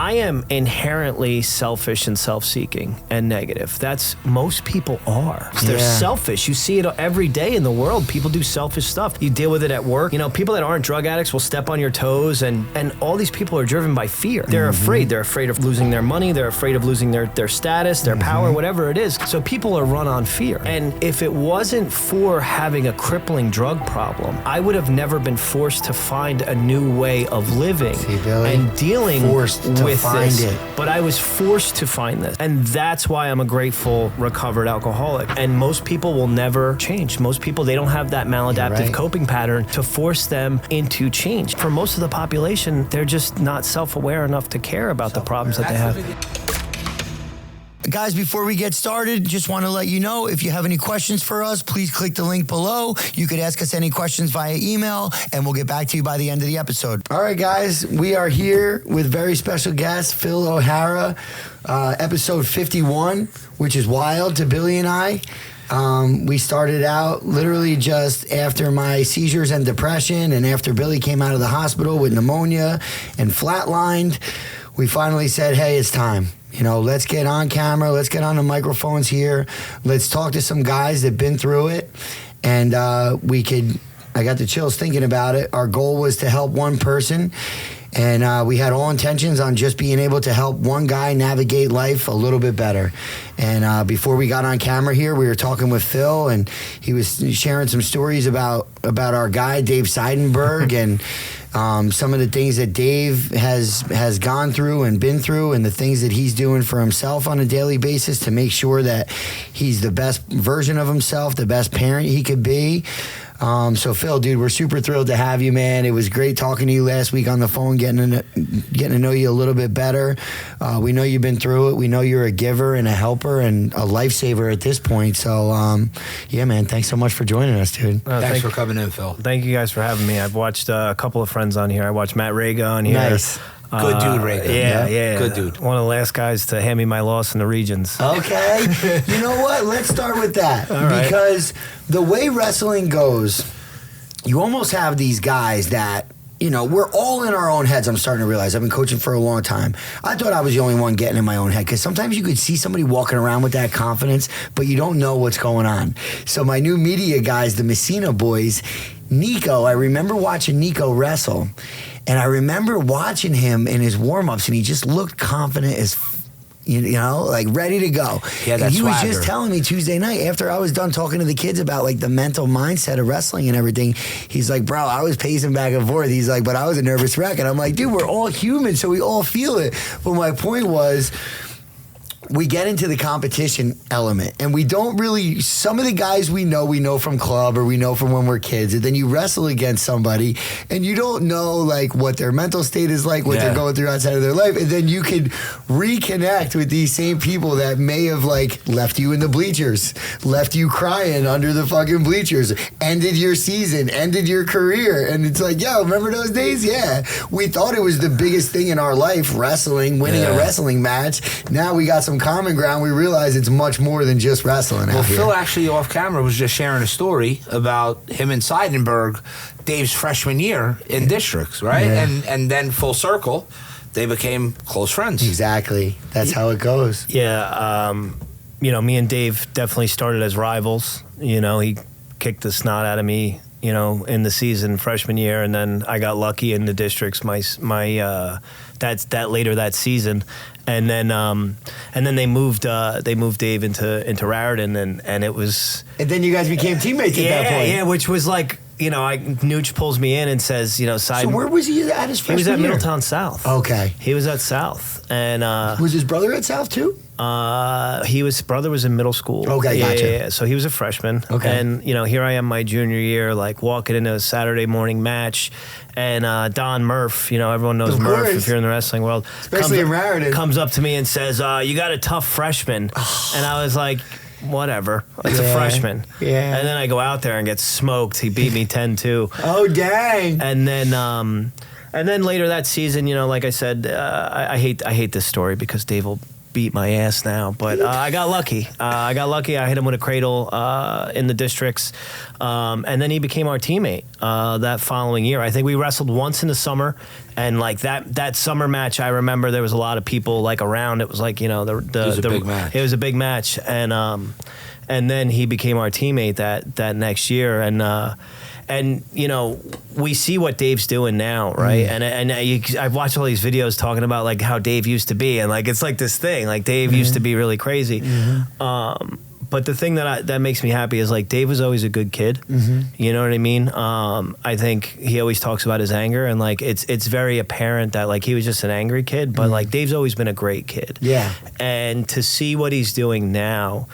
I am inherently selfish and self-seeking and negative. Most people are. They're selfish. You see it every day in the world. People do selfish stuff. You deal with it at work. You know, people that aren't drug addicts will step on your toes, and all these people are driven by fear. They're afraid. They're afraid of losing their money. They're afraid of losing their status, their power, whatever it is. So people are run on fear. And if it wasn't for having a crippling drug problem, I would have never been forced to find a new way of living and dealing with this. But I was forced to find this. And that's why I'm a grateful recovered alcoholic. And most people will never change. Most people, they don't have that maladaptive coping pattern to force them into change. For most of the population, they're just not self-aware enough to care about the problems that they have. Guys, before we get started, just want to let you know, if you have any questions for us, please click the link below. You could ask us any questions via email, and we'll get back to you by the end of the episode. All right, guys, we are here with very special guest, Phil O'Hara, episode 51, which is wild to Billy and I. We started out literally just after my seizures and depression, and after Billy came out of the hospital with pneumonia and flatlined, we finally said, hey, it's time. You know, let's get on camera. Let's get on the microphones here. Let's talk to some guys that've been through it. And I got the chills thinking about it. Our goal was to help one person. And we had all intentions on just being able to help one guy navigate life a little bit better. And before we got on camera here, we were talking with Phil, and he was sharing some stories about our guy, Dave Seidenberg, and some of the things that Dave has gone through and been through, and the things that he's doing for himself on a daily basis to make sure that he's the best version of himself, the best parent he could be. So Phil, dude, we're super thrilled to have you, man. It was great talking to you last week on the phone, getting to know you a little bit better. We know you've been through it. We know you're a giver and a helper and a lifesaver at this point. So, yeah, man, thanks so much for joining us, dude. Thanks for coming in, Phil. Thank you guys for having me. I've watched a couple of friends on here. I watched Matt Rega on here. Nice. Good dude, Reagan. Yeah. Good dude. One of the last guys to hand me my loss in the regions. Okay. You know what? Let's start with that. All right. Because the way wrestling goes, you almost have these guys that, you know, we're all in our own heads. I'm starting to realize. I've been coaching for a long time. I thought I was the only one getting in my own head, because sometimes you could see somebody walking around with that confidence, but you don't know what's going on. So my new media guys, the Messina boys, Nico, I remember watching Nico wrestle, and I remember watching him in his warm-ups, and he just looked confident as you know, like ready to go. Yeah, and he was just telling me Tuesday night, after I was done talking to the kids about like the mental mindset of wrestling and everything, he's like, bro, I was pacing back and forth. He's like, but I was a nervous wreck. And I'm like, dude, we're all human, so we all feel it. But my point was, we get into the competition element, and we don't really, some of the guys we know from club, or we know from when we're kids, and then you wrestle against somebody and you don't know like what their mental state is like, what they're going through outside of their life, and then you could reconnect with these same people that may have like left you in the bleachers, left you crying under the fucking bleachers, ended your season, ended your career, and it's like, yo, remember those days? Yeah, we thought it was the biggest thing in our life, wrestling, winning a wrestling match. Now we got some common ground. We realize it's much more than just wrestling out here. Phil actually off camera was just sharing a story about him and Seidenberg, Dave's freshman year in districts, right? Yeah. And then full circle, they became close friends. Exactly. That's how it goes. Yeah. You know, me and Dave definitely started as rivals. You know, he kicked the snot out of me, you know, in the season freshman year, and then I got lucky in the districts later that season, and then they moved Dave into Raritan, and it was, and then you guys became teammates at that point. Yeah, which was like, you know, Nooch pulls me in and says, you know, so where was he at his freshman year? He was at Middletown South. Okay. He was at South, and was his brother at South too? Brother was in middle school. Okay, gotcha. Yeah. So he was a freshman. Okay. And, you know, here I am my junior year, like walking into a Saturday morning match, and Don Murph, you know, everyone knows Murph if you're in the wrestling world. Especially in Raritan. Comes up to me and says, you got a tough freshman. And I was like, whatever. It's a freshman. Yeah. And then I go out there and get smoked. He beat me 10-2. Oh, dang. And then later that season, you know, like I said, I hate this story because Dave will beat my ass now. But I got lucky. I hit him with a cradle in the districts. And then he became our teammate that following year. I think we wrestled once in the summer. And like that summer match, I remember there was a lot of people like around. It was like, you know, it was a big match. It was a big match. And then he became our teammate that next year. And you know, we see what Dave's doing now, right? I've watched all these videos talking about like how Dave used to be, and like it's like this thing, like Dave used to be really crazy. But the thing that makes me happy is like Dave was always a good kid. You know what I mean? I think he always talks about his anger, and like it's very apparent that like he was just an angry kid, but like Dave's always been a great kid. Yeah. And to see what he's doing now,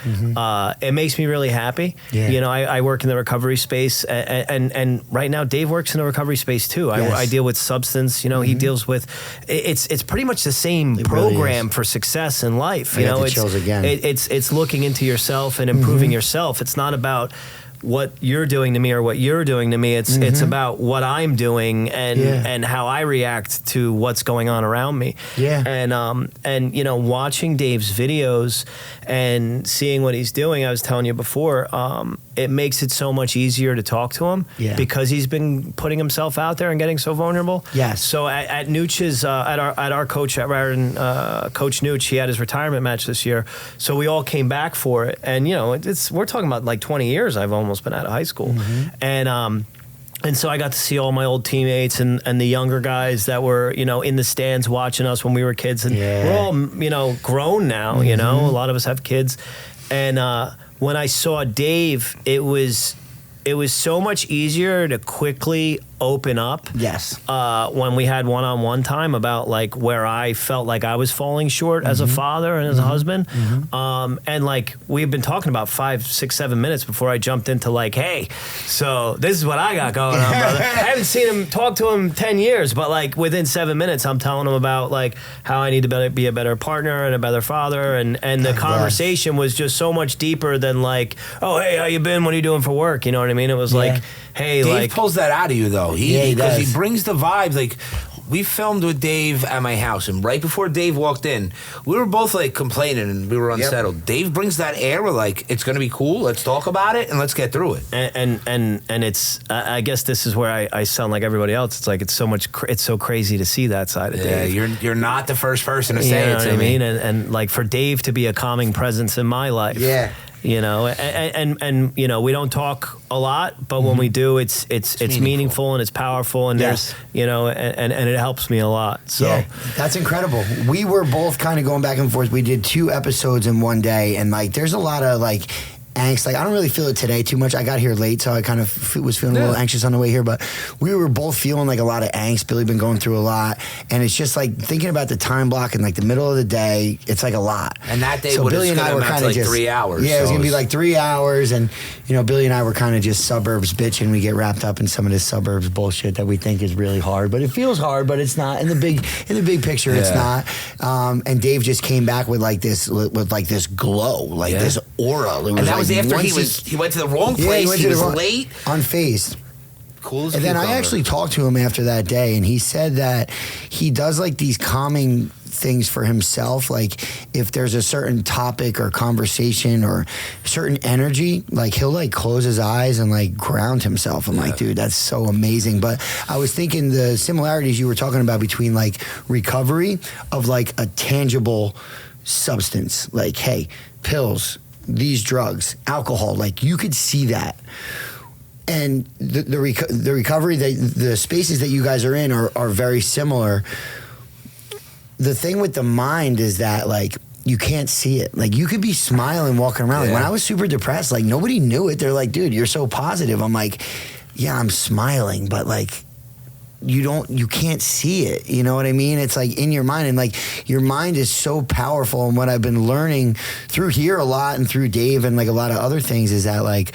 it makes me really happy. Yeah. You know, I work in the recovery space, and right now Dave works in the recovery space too. Yes. I deal with substance. You know, he deals with it's pretty much the same program for success in life. You know, it's looking into yourself and improving yourself. It's not about what you're doing to me or what you're doing to me. It's about what I'm doing and how I react to what's going on around me. Yeah. And you know, watching Dave's videos and seeing what he's doing, I was telling you before, it makes it so much easier to talk to him because he's been putting himself out there and getting so vulnerable. Yes. So at Nooch's, at our coach at Raritan, Coach Nooch, he had his retirement match this year. So we all came back for it. And you know, we're talking about like 20 years I've almost been out of high school. And so I got to see all my old teammates and the younger guys that were, you know, in the stands watching us when we were kids. And we're all, you know, grown now, you know, a lot of us have kids. And when I saw Dave, it was so much easier to quickly open up. Yes. When we had one-on-one time about like where I felt like I was falling short as a father and as a husband. And like we've been talking about 5, 6, 7 minutes before I jumped into like, hey, so this is what I got going on, brother. I haven't seen him talk to him 10 years, but like within 7 minutes, I'm telling him about like how I need to be a better partner and a better father. And the conversation was just so much deeper than like, oh, hey, how you been? What are you doing for work? You know what I mean? It was like, hey, Dave like pulls that out of you though. He Because does. he brings the vibe. Like we filmed with Dave at my house, and right before Dave walked in, we were both like complaining and we were unsettled. Dave brings that air. We're like, it's gonna be cool. Let's talk about it and let's get through it. And it's I guess this is where I sound like everybody else. It's like it's so crazy to see that side of Dave. You're not the first person to say it to me. I mean, and like for Dave to be a calming presence in my life. Yeah. You know, and you know, we don't talk a lot, but when we do, it's meaningful and it's powerful, and there's, you know, and it helps me a lot. So yeah, that's incredible. We were both kind of going back and forth. We did 2 episodes in one day, and like there's a lot of like angst. Like I don't really feel it today too much. I got here late, so I kind of was feeling a little anxious on the way here, but we were both feeling like a lot of angst. Billy been going through a lot, and it's just like thinking about the time block in like the middle of the day. It's like a lot. And that day, so Billy and I were kind of like just 3 hours. Yeah, it was gonna be like 3 hours, and you know, Billy and I were kind of just suburbs bitching. We get wrapped up in some of this suburbs bullshit that we think is really hard, but it feels hard, but it's not. In the big picture, it's not. And Dave just came back with like this glow, like this aura. And that was after he went to the wrong place. He was late, unfazed. Cool as and then I actually talked to him after that day, and he said that he does like these calming things for himself. Like if there's a certain topic or conversation or certain energy, like he'll like close his eyes and like ground himself. I'm like, dude, that's so amazing. But I was thinking the similarities you were talking about between like recovery of like a tangible substance, like, hey, pills, these drugs, alcohol, like you could see that. And the recovery, the spaces that you guys are in are very similar. The thing with the mind is that like you can't see it. Like you could be smiling walking around. Like when I was super depressed, like nobody knew it. They're like, dude, you're so positive. I'm like, yeah, I'm smiling, but like you can't see it. You know what I mean? It's like in your mind, and like your mind is so powerful. And what I've been learning through here a lot and through Dave and like a lot of other things is that like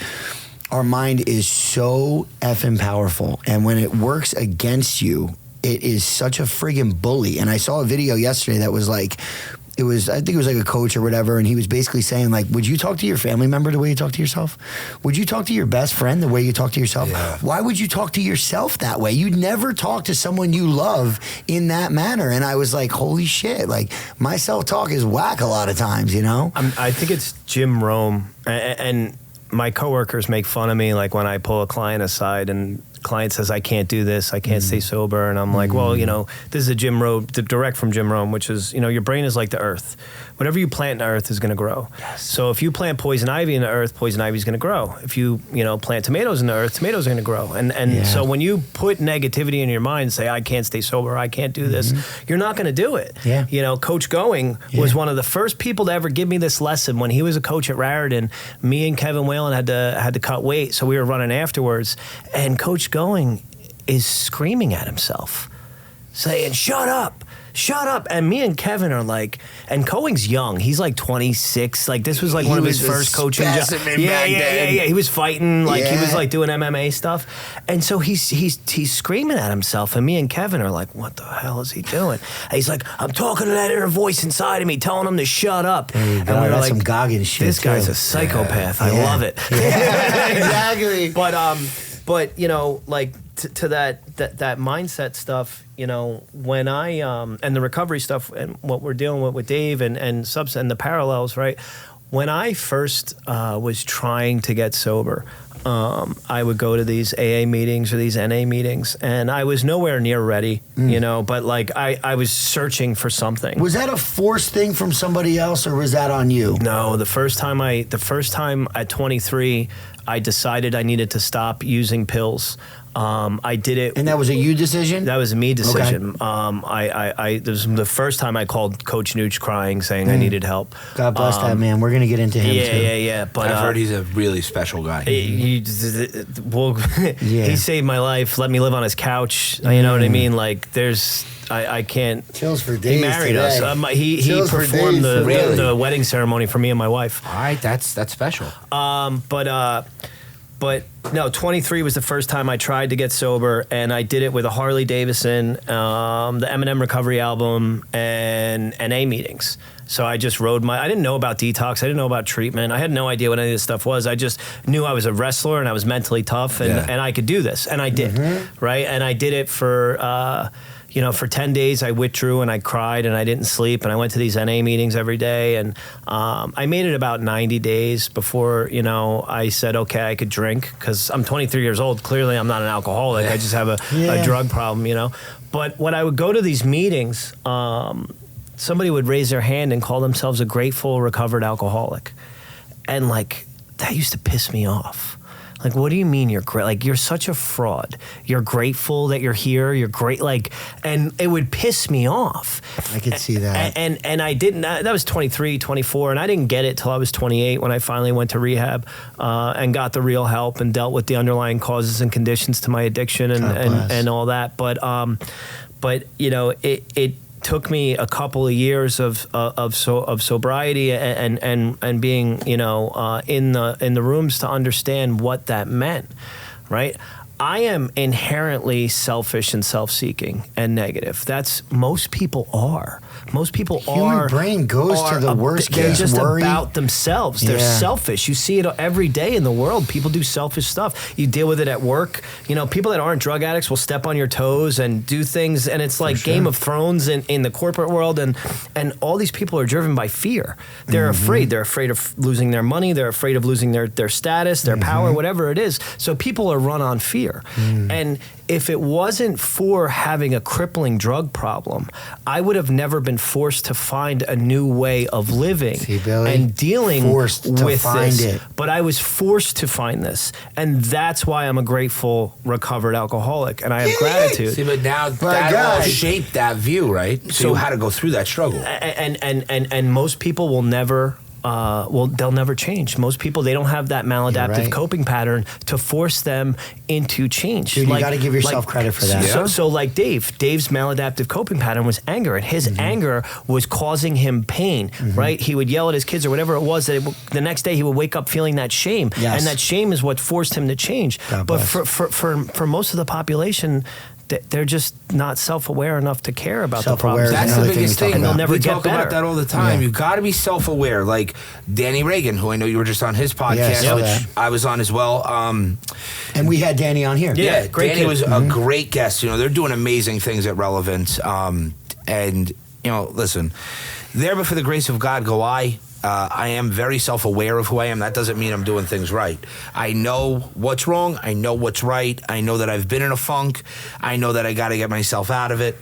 our mind is so effing powerful. And when it works against you, it is such a friggin' bully. And I saw a video yesterday that was like, I think it was like a coach or whatever, and he was basically saying like, would you talk to your family member the way you talk to yourself? Would you talk to your best friend the way you talk to yourself? Yeah. Why would you talk to yourself that way? You'd never talk to someone you love in that manner. And I was like, holy shit, like my self-talk is whack a lot of times, you know? I think it's Jim Rome, and my coworkers make fun of me like when I pull a client aside and client says, I can't do this, I can't stay sober. And I'm like, well, you know, this is a Jim Rome, direct from Jim Rome, which is, you know, your brain is like the earth. Whatever you plant in the earth is going to grow. Yes. So if you plant poison ivy in the earth, poison ivy is going to grow. If you plant tomatoes in the earth, tomatoes are going to grow. And so when you put negativity in your mind and say, I can't stay sober, I can't do this, you're not going to do it. Yeah. You know, Coach Going was one of the first people to ever give me this lesson. When he was a coach at Raritan, me and Kevin Whalen had to cut weight, so we were running afterwards. And Coach Going is screaming at himself, saying, shut up. And me and Kevin are like, and Coing's young. He's like 26. Like this was like one of his first coaching jobs. Yeah. He was fighting, like he was like doing MMA stuff. And so he's screaming at himself. And me and Kevin are like, what the hell is he doing? And he's like, I'm talking to that inner voice inside of me, telling him to shut up. And we were like, some Goggins shit. This guy's a psychopath. I love it. Yeah, exactly. But you know, like to that mindset stuff, you know, when I and the recovery stuff and what we're dealing with Dave and the parallels, right? When I first was trying to get sober, I would go to these AA meetings or these NA meetings, and I was nowhere near ready, you know, but like I was searching for something. Was that a forced thing from somebody else, or was that on you? No, the first time at 23, I decided I needed to stop using pills. I did it. And that was a you decision? That was a me decision. Okay. This was the first time I called Coach Nooch crying, saying I needed help. God bless that man. We're going to get into him too. Yeah. But I've heard he's a really special guy. He saved my life, let me live on his couch. You know what I mean? Like I can't. Chills for days. He married today. us. He performed the wedding ceremony for me and my wife. All right, that's special. But no, 23 was the first time I tried to get sober, and I did it with a Harley Davidson, the Eminem Recovery album, and NA meetings. So I just I didn't know about detox. I didn't know about treatment. I had no idea what any of this stuff was. I just knew I was a wrestler and I was mentally tough and I could do this. And I did, right? And I did it for 10 days. I withdrew and I cried and I didn't sleep. And I went to these NA meetings every day. And I made it about 90 days before, you know, I said, okay, I could drink because I'm 23 years old. Clearly, I'm not an alcoholic. I just have a drug problem, you know. But when I would go to these meetings, somebody would raise their hand and call themselves a grateful, recovered alcoholic. And, like, that used to piss me off. Like, what do you mean you're great? Like, you're such a fraud. You're grateful that you're here. You're great. Like, and it would piss me off. I could see that. And I didn't, that was 23, 24, and I didn't get it till I was 28 when I finally went to rehab and got the real help and dealt with the underlying causes and conditions to my addiction and all that. But you know, it took me a couple of years of sobriety and being, you know, in the rooms to understand what that meant, right? I am inherently selfish and self-seeking and negative. That's most people are. Most people Human brain goes to the worst case. They're just worry. about themselves. They're selfish. You see it every day in the world. People do selfish stuff. You deal with it at work. You know, people that aren't drug addicts will step on your toes and do things, and it's like Game of Thrones in the corporate world, and all these people are driven by fear. They're afraid. They're afraid of losing their money. They're afraid of losing their status, their power, whatever it is. So people are run on fear. And if it wasn't for having a crippling drug problem, I would have never been forced to find a new way of living and dealing with this. But I was forced to find this. And that's why I'm a grateful, recovered alcoholic. And I have gratitude. See, but now that all shaped that view, right? So you had to go through that struggle. And most people will never... they'll never change. Most people, they don't have that maladaptive coping pattern to force them into change. Dude, you got to give yourself credit for that. So like Dave's maladaptive coping pattern was anger, and his anger was causing him pain, right? He would yell at his kids or whatever it was, that the next day he would wake up feeling that shame. And that shame is what forced him to change. But for most of the population, they're just not self-aware enough to care about the Self-aware problems. That's the biggest thing. They'll never we get talk better. about that all the time. Yeah. You've got to be self-aware. Like Danny Reagan, who I know you were just on his podcast, saw which that. I was on as well. And we had Danny on here. Yeah, great Danny kid. was a great guest. You know, they're doing amazing things at Relevance. And, you know, listen, there but for the grace of God go I. I am very self-aware of who I am. That doesn't mean I'm doing things right. I know what's wrong. I know what's right. I know that I've been in a funk. I know that I got to get myself out of it.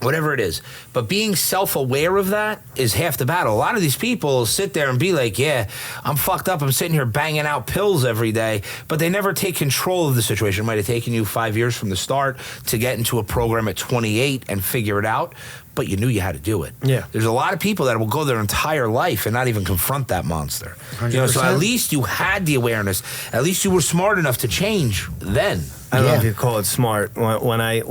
Whatever it is. But being self-aware of that is half the battle. A lot of these people sit there and be like, yeah, I'm fucked up. I'm sitting here banging out pills every day. But they never take control of the situation. It might have taken you 5 years from the start to get into a program at 28 and figure it out. But you knew you had to do it. Yeah. There's a lot of people that will go their entire life and not even confront that monster. 100%. You know, so at least you had the awareness. At least you were smart enough to change then. I don't know if Yeah. you call it smart. When I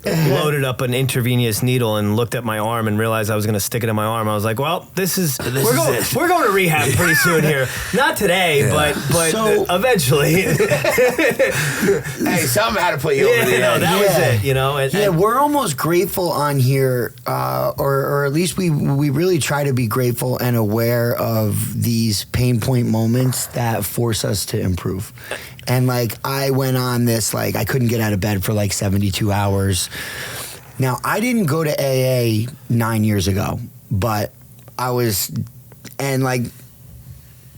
loaded up an intravenous needle and looked at my arm and realized I was going to stick it in my arm, I was like, "Well, we're going to rehab pretty soon here. Not today, but So- eventually." Hey, something had to put you over the edge. that was it. You know, and We're almost grateful on here, or at least we really try to be grateful and aware of these pain point moments that force us to improve. And like I went on this, like I couldn't get out of bed for like 72 hours. Now I didn't go to AA 9 years ago, but I was, and like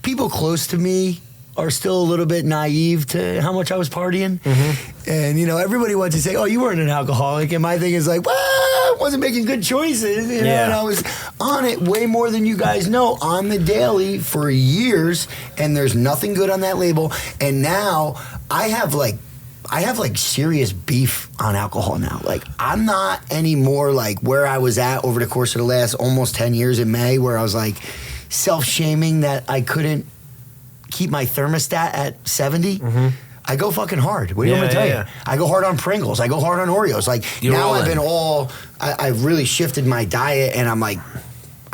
people close to me are still a little bit naive to how much I was partying. And, you know, everybody wants to say, oh, you weren't an alcoholic. And my thing is like, well, I wasn't making good choices. You know, and I was on it way more than you guys know on the daily for years. And there's nothing good on that label. And now I have like serious beef on alcohol now. Like I'm not anymore like where I was at over the course of the last almost 10 years in May, where I was like self-shaming that I couldn't keep my thermostat at 70. I go fucking hard. What do you want me to tell you? I go hard on Pringles. I go hard on Oreos. Like now I've really shifted my diet, and I'm like,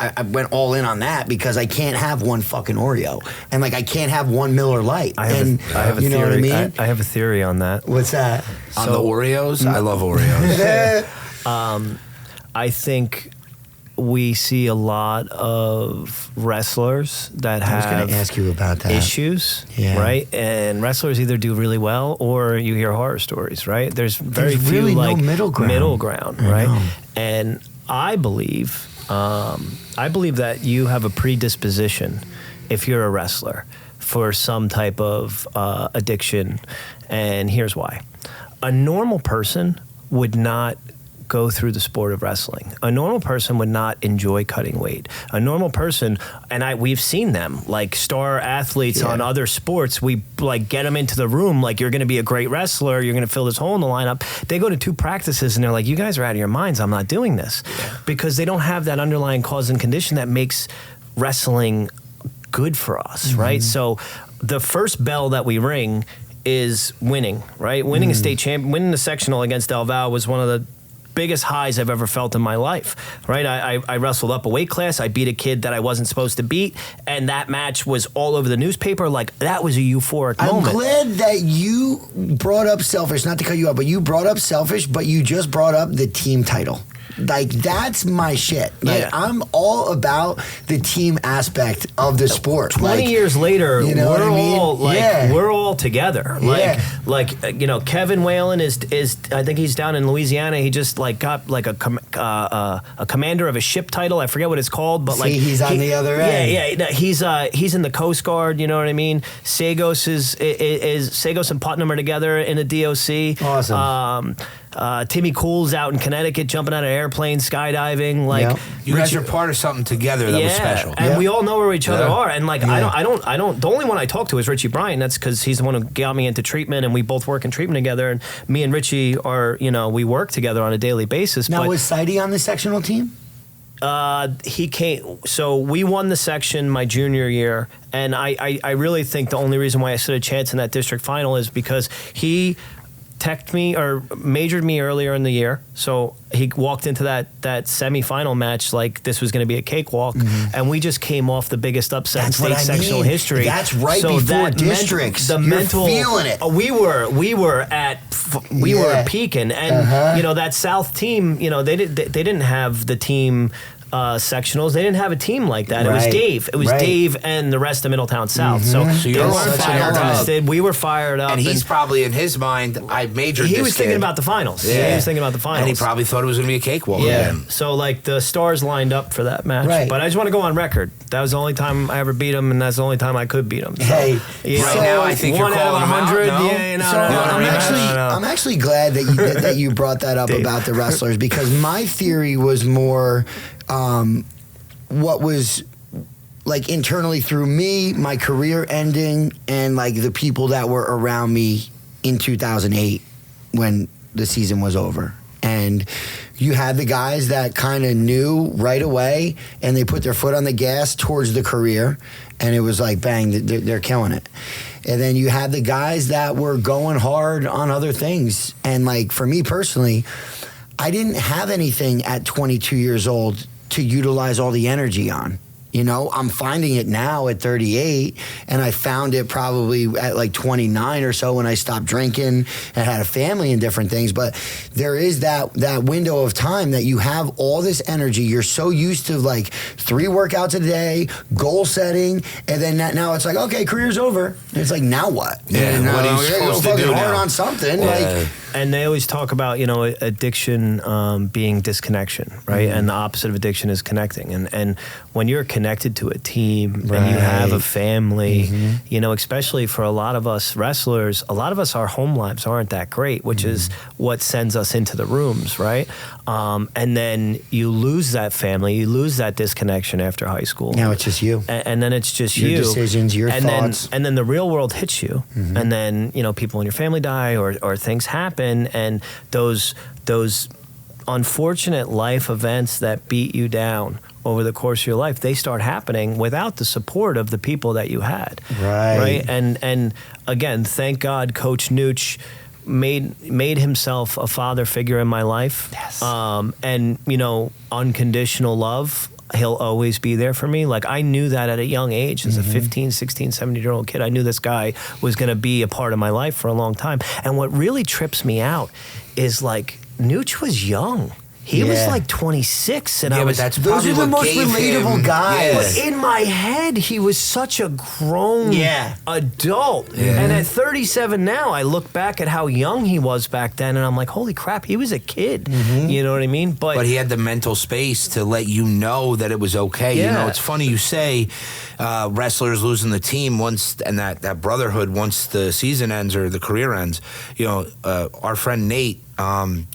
I went all in on that because I can't have one fucking Oreo, and like I can't have one Miller Lite. I have a you know theory. what I mean? I have a theory on that. What's that? On the Oreos? I love Oreos. I think we see a lot of wrestlers that I was have going to ask you about that. issues, Yeah. right? And wrestlers either do really well or you hear horror stories, right? There's very There's few really no like middle ground. I right? know. And I believe that you have a predisposition if you're a wrestler for some type of addiction, and here's why. A normal person would not go through the sport of wrestling. A normal person would not enjoy cutting weight. A normal person, and we've seen them, like star athletes on other sports, we like get them into the room like you're going to be a great wrestler, you're going to fill this hole in the lineup. They go to 2 practices and they're like, you guys are out of your minds, I'm not doing this. Because they don't have that underlying cause and condition that makes wrestling good for us, right? So the first bell that we ring is winning, right? Winning a state champion, winning the sectional against Del Val was one of the biggest highs I've ever felt in my life, right? I wrestled up a weight class. I beat a kid that I wasn't supposed to beat, and that match was all over the newspaper. Like, that was a euphoric moment. I'm glad that you brought up selfish, not to cut you off, but you brought up selfish, but you just brought up the team title. Like, that's my shit. Like, I'm all about the team aspect of the sport. 20 years later, you know we're what I mean? all like we're all together. Like you know, Kevin Whalen is I think he's down in Louisiana. He just like got like a commander of a ship title. I forget what it's called, but like he's on the other end. Yeah. He's in the Coast Guard. You know what I mean? Sagos is Sagos and Putnam are together in the DOC. Awesome. Timmy Cool's out in Connecticut jumping out of airplanes, skydiving. Like you guys are part of something together that was special. And we all know where each other are. And like I don't. The only one I talk to is Richie Bryant. That's because he's the one who got me into treatment, and we both work in treatment together. And me and Richie are, we work together on a daily basis. Now, was Seide on the sectional team? He came. So we won the section my junior year, and I really think the only reason why I stood a chance in that district final is because he teched me or majored me earlier in the year. So he walked into that semifinal match like this was going to be a cakewalk, and we just came off the biggest upset in state sectional history. That's right before districts. You're feeling it. We were peaking, and you know that South team. You know they didn't have the team. Sectionals, they didn't have a team like that. It was Dave. It was Dave and the rest of Middletown South. So you were fired up. We were fired up. And he's probably in his mind, I majored He this was thinking kid. about the finals. Yeah. He was thinking about the finals. And he probably thought it was going to be a cakewalk. Yeah. So like the stars lined up for that match. Right. But I just want to go on record. That was the only time I ever beat him, and that's the only time I could beat him. So, Hey, right now I think you're calling him out. No? I'm actually glad that you brought that up about the wrestlers, because my theory was more what was like internally through me, my career ending, and like the people that were around me in 2008 when the season was over. And you had the guys that kind of knew right away, and they put their foot on the gas towards the career, and it was like, bang, they're killing it. And then you had the guys that were going hard on other things. And like for me personally, I didn't have anything at 22 years old to utilize all the energy on. You know, I'm finding it now at 38, and I found it probably at like 29 or so when I stopped drinking and had a family and different things. But there is that window of time that you have all this energy. You're so used to like 3 workouts a day, goal setting, and then now it's like, okay, career's over. And it's like, now what? Yeah, what are you supposed to do hard now? on something. Yeah. Like, and they always talk about, you know, addiction being disconnection, right? And the opposite of addiction is connecting. And when you're connected to a team and you have a family, you know, especially for a lot of us wrestlers, a lot of us, our home lives aren't that great, which is what sends us into the rooms, right? And then you lose that family, you lose that disconnection after high school. now it's just you. And then it's just Your you. decisions, your thoughts. And then the real world hits you. And then, you know, people in your family die or things happen. And those unfortunate life events that beat you down over the course of your life, they start happening without the support of the people that you had. Right. And again, thank God Coach Nooch made himself a father figure in my life. Yes. And, you know, unconditional love. He'll always be there for me. Like, I knew that at a young age. As a 15, 16, 17-year-old kid, I knew this guy was going to be a part of my life for a long time. And what really trips me out is, like, Nooch was young. He was like 26, and I was. But that's those are the most relatable guys. But in my head, he was such a grown adult. And at 37 now, I look back at how young he was back then, and I'm like, holy crap, he was a kid. You know what I mean? But he had the mental space to let you know that it was okay. You know, it's funny you say wrestlers losing the team once, and that brotherhood once the season ends or the career ends. You know, our friend Nate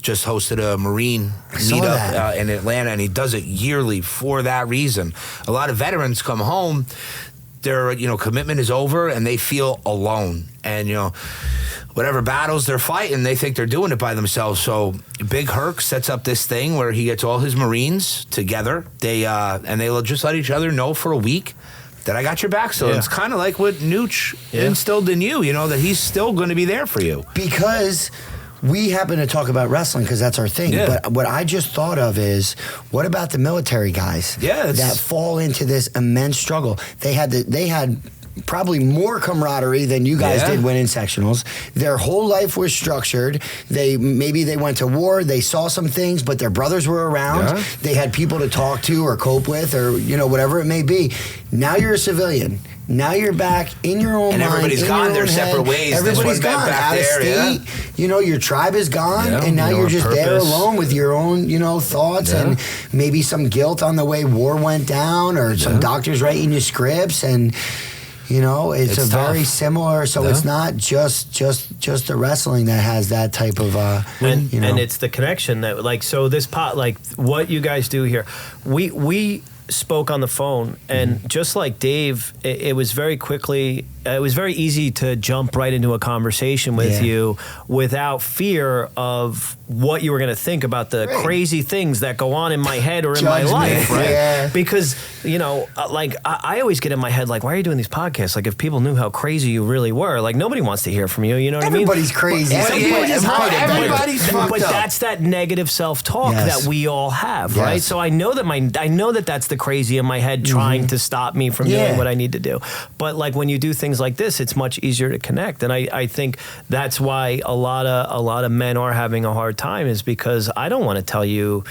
just hosted a Marine meetup in Atlanta, and he does it yearly for that reason. A lot of veterans come home, their commitment is over, and they feel alone. And whatever battles they're fighting, they think they're doing it by themselves. So Big Herc sets up this thing where he gets all his Marines together. They just let each other know for a week that I got your back. So it's kind of like what Nooch instilled in you, that he's still going to be there for you. Because we happen to talk about wrestling because that's our thing. But what I just thought of is, what about the military guys that fall into this immense struggle? They had probably more camaraderie than you guys did winning sectionals. Their whole life was structured. Maybe they went to war, they saw some things, but their brothers were around. They had people to talk to or cope with, or whatever it may be. Now you're a civilian. Now you're back in your own and mind. Everybody's gone their separate ways. Everybody's gone out of state. Your tribe is gone, and now you're just there alone with your own, thoughts and maybe some guilt on the way war went down, or some doctors writing you scripts, and it's a tough. Very similar. So it's not just the wrestling that has that type of and it's the connection that what you guys do here. We spoke on the phone, and just like Dave, it was very easy to jump right into a conversation with you without fear of what you were going to think about the crazy things that go on in my head or in my life, right? Yeah. Because, you know, like I always get in my head, like, why are you doing these podcasts? Like, if people knew how crazy you really were, like, nobody wants to hear from you. You know what I mean? Everybody's crazy. Everybody's fucked But up. that's that negative self-talk Yes. that we all have, right? Yes. So I know that that's the crazy in my head trying to stop me from doing what I need to do. But like when you do things like this, it's much easier to connect. And I think that's why a lot of men are having a hard time, is because I don't want to tell you.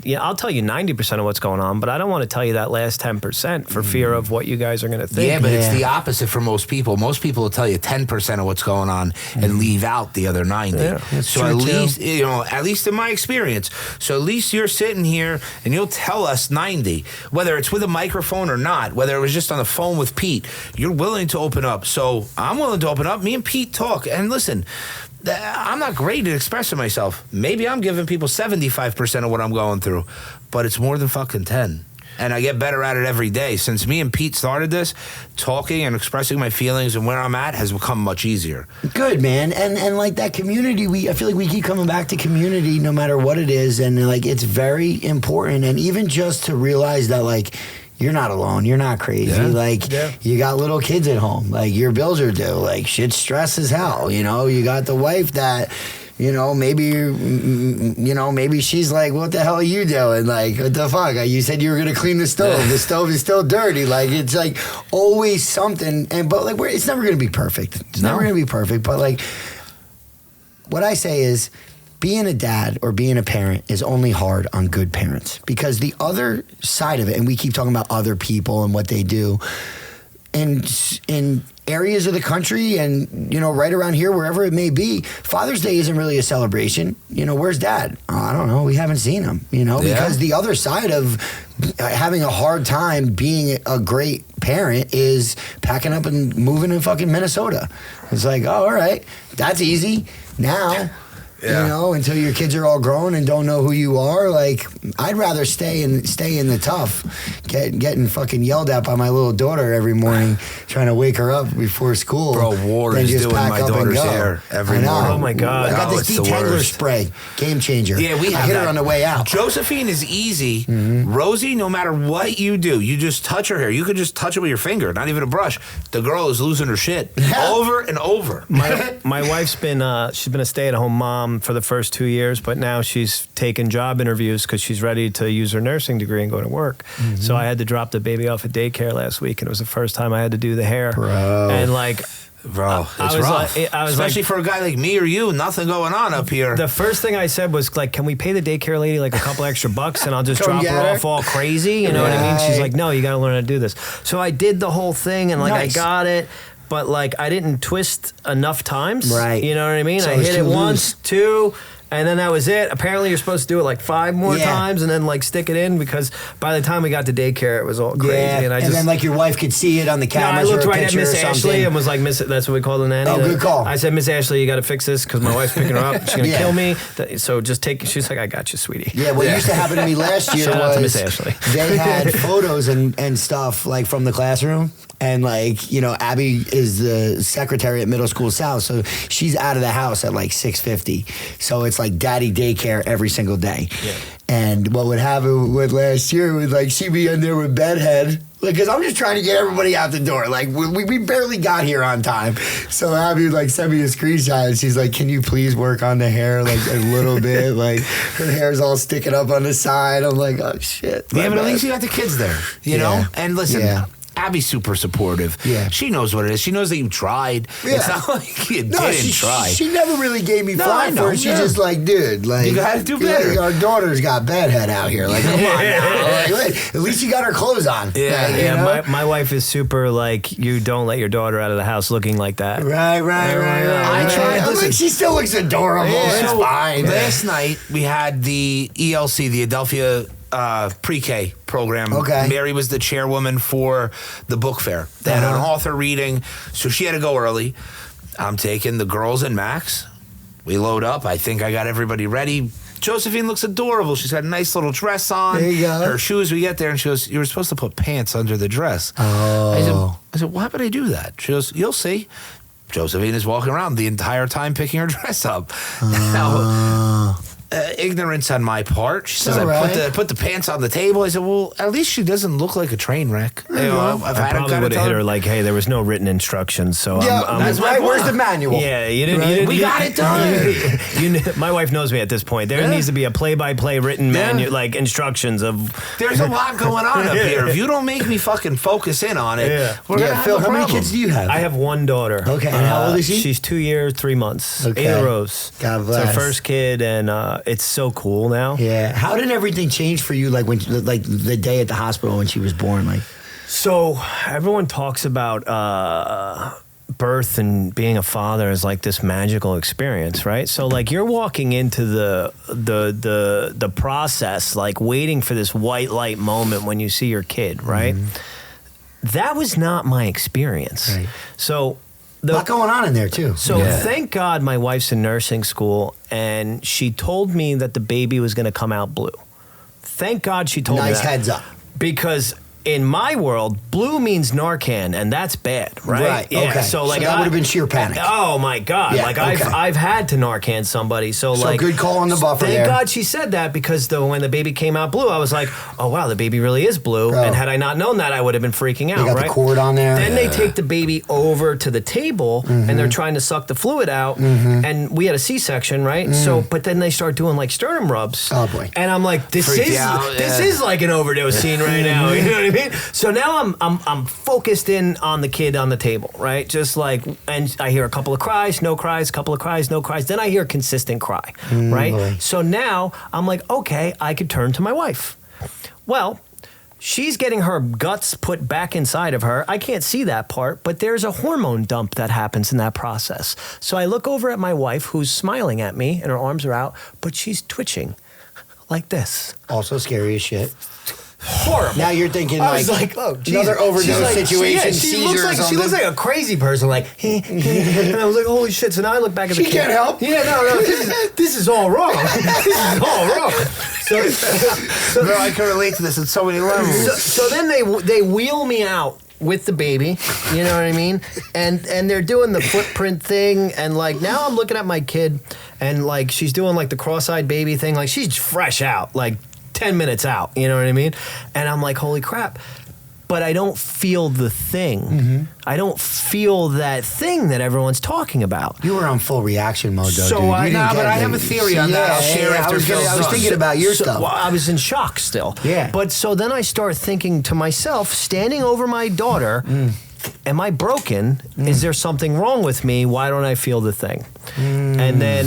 Yeah, I'll tell you 90% of what's going on, but I don't want to tell you that last 10% for fear of what you guys are going to think. Yeah, but it's the opposite for most people. Most people will tell you 10% of what's going on and leave out the other 90. Yeah, that's so true at too. least, you know, at least in my experience, so at least you're sitting here and you'll tell us 90, whether it's with a microphone or not, whether it was just on the phone with Pete, you're willing to open up. So I'm willing to open up. Me and Pete talk. And listen, I'm not great at expressing myself. Maybe I'm giving people 75% of what I'm going through, but it's more than fucking 10. And I get better at it every day. Since me and Pete started this, talking and expressing my feelings and where I'm at has become much easier. Good, man. And like that community, I feel like we keep coming back to community no matter what it is. And like, it's very important. And even just to realize that, like, you're not alone. You're not crazy. Yeah. Like, you got little kids at home. Like, your bills are due. Like, shit's stress as hell. You know, you got the wife that, you know, maybe she's like, what the hell are you doing? Like, what the fuck? You said you were going to clean the stove. The stove is still dirty. Like, it's like always something. But like, it's never going to be perfect. It's never going to be perfect. But like, what I say is, being a dad or being a parent is only hard on good parents, because the other side of it, and we keep talking about other people and what they do, in areas of the country and, you know, right around here, wherever it may be, Father's Day isn't really a celebration. You know, where's dad? Oh, I don't know. We haven't seen him, you know, because the other side of having a hard time being a great parent is packing up and moving to fucking Minnesota. It's like, oh, all right, that's easy. Now... Yeah. You know, until your kids are all grown and don't know who you are. Like, I'd rather stay in the tough, getting fucking yelled at by my little daughter every morning, trying to wake her up before school. Bro, war than is just doing pack my up and daughter's go. hair every I know. morning. Oh my God. I got this it's the detangler worst. spray, game changer. Yeah, we have I hit that. her on the way out. Josephine is easy. Rosie, no matter what you do, you just touch her hair. You could just touch it with your finger, not even a brush. The girl is losing her shit over and over. My wife's been she's been a stay-at-home mom for the first 2 years, but now she's taken job interviews because she's ready to use her nursing degree and go to work. So I had to drop the baby off at daycare last week, and it was the first time I had to do the hair. Bro. And like, Bro, it's was rough. like- I was Especially like- for a guy like me or you, nothing going on up here. the first thing I said was like, can we pay the daycare lady like a couple extra bucks and I'll just Come drop get her her. off all crazy? You know what I mean? She's Right. like, no, you got to learn how to do this. So I did the whole thing, and like Nice. I got it, but like I didn't twist enough times. Right. You know what I mean? So I it's hit too it once, loose. 2, and then that was it. Apparently, you're supposed to do it like 5 more Yeah. times and then like stick it in, because by the time we got to daycare, it was all crazy. Yeah, And I and just. then like your wife could see it on the No, camera. I looked right at Miss Ashley and was like, Miss, that's what we call the nanny. Oh, good call. I said, Miss Ashley, you got to fix this because my wife's picking her up. She's going to Yeah. kill me. So just take, she's like, I got you, sweetie. Yeah, what used to happen to me last year Shout out to was Miss Ashley. they had photos and stuff like from the classroom. And like, you know, Abby is the secretary at Middle School South, so she's out of the house at like 6:50. So it's like daddy daycare every single day. Yeah. And what would happen with last year was like she'd be in there with bedhead. Because I'm just trying to get everybody out the door. Like, we barely got here on time. So Abby would, like, send me a screenshot, and she's like, can you please work on the hair, like, a little bit? Like, her hair's all sticking up on the side. I'm like, oh, shit. Yeah, but at least you got the kids there, you know? And listen, Yeah. Abby's super supportive. Yeah. She knows what it is. She knows that you tried. Yeah. It's not like you didn't try. She never really gave me No, flack I know, for it. She's yeah. just like, dude, like, You gotta do better. Our daughter's got bedhead out here. Like, come on now. Like, wait, at least you got her clothes on. Yeah, Like, you Yeah, know? my wife is super like, you don't let your daughter out of the house looking like that. Right. I tried. I'm Listen, like, she still looks adorable. Yeah. It's So, fine. last night we had the ELC, the Adelphia pre-K program. Okay. Mary was the chairwoman for the book fair. They had an author reading, so she had to go early. I'm taking the girls and Max. We load up. I think I got everybody ready. Josephine looks adorable. She's got a nice little dress on. There you go. Her shoes, we get there, and she goes, you were supposed to put pants under the dress. Oh. I said, why would I do that? She goes, you'll see. Josephine is walking around the entire time picking her dress up. Now, ignorance on my part. She says, All I put the pants on the table. I said, well, at least she doesn't look like a train wreck. You know, I probably would have hit her like, hey, there was no written instructions, so that's right. Where's the manual? Yeah, you didn't. We got it done. My wife knows me at this point. There needs to be a play-by-play written manual, like instructions of. There's a lot going on up here. If you don't make me fucking focus in on it, we're gonna have Phil, a how many problem. kids do you have? I have one daughter. Okay, and how old is she? She's 2 years, 3 months. Okay. Ada Rose. God It's bless. her first kid, and it's so cool now. Yeah. How did everything change for you? Like like the day at the hospital when she was born. Like, so everyone talks about birth and being a father is like this magical experience, right? So like you're walking into the process, like waiting for this white light moment when you see your kid, right? That was not my experience. Right. So. a lot going on in there too. So thank God my wife's in nursing school, and she told me that the baby was going to come out blue. Thank God she told me that. Nice heads up. Because in my world, blue means Narcan, and that's bad, right? Right. Yeah. Okay. So like that would have been sheer panic. Oh my God! Yeah, Like okay. I've had to Narcan somebody. So like good call on the buffer Thank there. God she said that, because when the baby came out blue, I was like, oh wow, the baby really is blue. Bro. And had I not known that, I would have been freaking out. You got right? the cord on there. Then they take the baby over to the table, and they're trying to suck the fluid out. And we had a C-section, right? So, but then they start doing like sternum rubs. Oh, boy. And I'm like, this Freaked is out, this yeah. is like an overdose scene right now. You know what I mean? So now I'm focused in on the kid on the table, right? Just like, and I hear a couple of cries, no cries, couple of cries, no cries. Then I hear a consistent cry, right? Boy. So now I'm like, okay, I could turn to my wife. Well, she's getting her guts put back inside of her. I can't see that part, but there's a hormone dump that happens in that process. So I look over at my wife, who's smiling at me and her arms are out, but she's twitching like this. Also scary as shit. Horrible. Now you're thinking I was like, oh, geez. another overdose She's like- situation, she seizure looks or like, something. She looks like a crazy person, like, and I was like, holy shit. So now I look back at the She kid. can't help. Yeah, no, this is all wrong. This is all wrong. So, Bro, I can relate to this at so many levels. so then they wheel me out with the baby, you know what I mean? And they're doing the footprint thing, and like now I'm looking at my kid, and like she's doing like the cross-eyed baby thing, like she's fresh out, like 10 minutes out, you know what I mean? And I'm like, holy crap. But I don't feel the thing. I don't feel that thing that everyone's talking about. You were on full reaction mode, though, So dude. You I- didn't nah, get but I the- have a theory on that. I'll share after Phil I was does. thinking about your So- stuff. well, I was in shock still. Yeah. But so then I start thinking to myself, standing over my daughter, am I broken? Is there something wrong with me? Why don't I feel the thing? And then,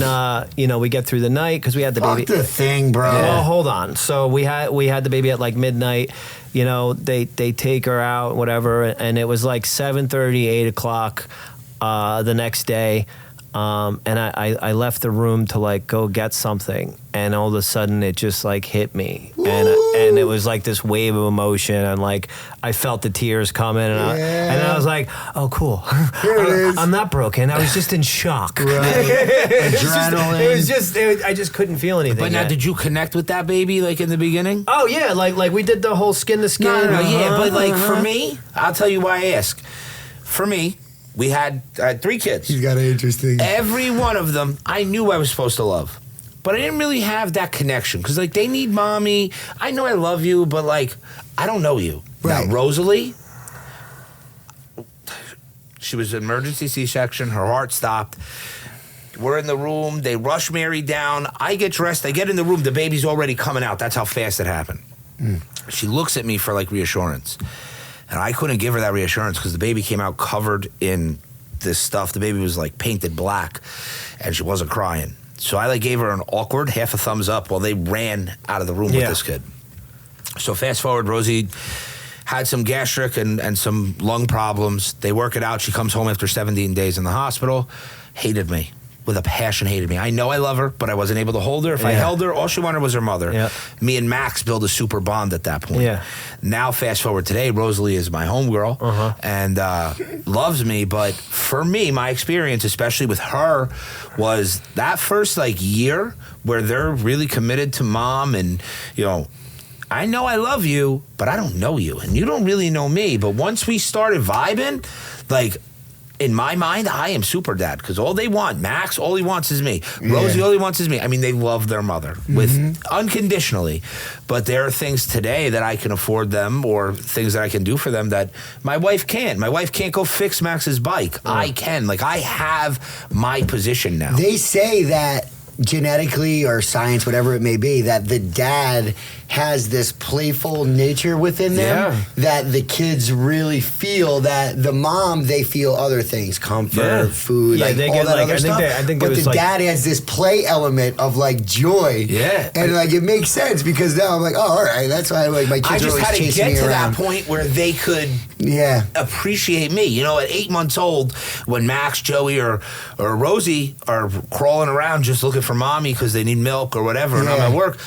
we get through the night because we had the Fuck baby. the thing, bro. Well, hold on. So we had the baby at like midnight. You know, they take her out, whatever, and it was like 7:30, 8 o'clock the next day. And I left the room to like go get something, and all of a sudden it just like hit me, and it was like this wave of emotion, and like I felt the tears coming, and I was like, oh cool, Here it is. I'm not broken. I was just in shock. Adrenaline. I just couldn't feel anything. But now, yet. did you connect with that baby like in the beginning? Oh yeah, like we did the whole skin to skin. Yeah, but like for me, I'll tell you why I ask. For me, I had 3 kids. He's got an interesting. Every one of them, I knew I was supposed to love. But I didn't really have that connection. Because, like, they need mommy. I know I love you, but, like, I don't know you. Right. Now, Rosalie, she was an emergency C-section. Her heart stopped. We're in the room. They rush Mary down. I get dressed. I get in the room. The baby's already coming out. That's how fast it happened. She looks at me for, like, reassurance. And I couldn't give her that reassurance because the baby came out covered in this stuff. The baby was like painted black, and she wasn't crying. So I like gave her an awkward half a thumbs up while they ran out of the room with this kid. So fast forward, Rosie had some gastric and some lung problems. They work it out. She comes home after 17 days in the hospital. Hated me. With a passion, hated me. I know I love her, but I wasn't able to hold her. If I held her, all she wanted was her mother. Yeah. Me and Max built a super bond at that point. Yeah. Now, fast forward today, Rosalie is my homegirl and loves me. But for me, my experience, especially with her, was that first like year where they're really committed to mom, and I know I love you, but I don't know you, and you don't really know me. But once we started vibing, like, in my mind, I am super dad because all they want, Max, all he wants is me. Rosie, all he wants is me. I mean, they love their mother with unconditionally. But there are things today that I can afford them or things that I can do for them that my wife can't. My wife can't go fix Max's bike. I can. Like, I have my position now. They say that genetically or science, whatever it may be, that the dad has this playful nature within them that the kids really feel. That the mom, they feel other things, comfort, food, like they all get that like other I think stuff. I think but it was the like, dad has this play element of like joy, and like it makes sense because now I'm like, oh, all right, that's why like my kids I are just always had to chasing get me to around. that point where they could appreciate me. You know, at 8 months old, when Max, Joey, or Rosie are crawling around just looking for mommy because they need milk or whatever, and I'm at work,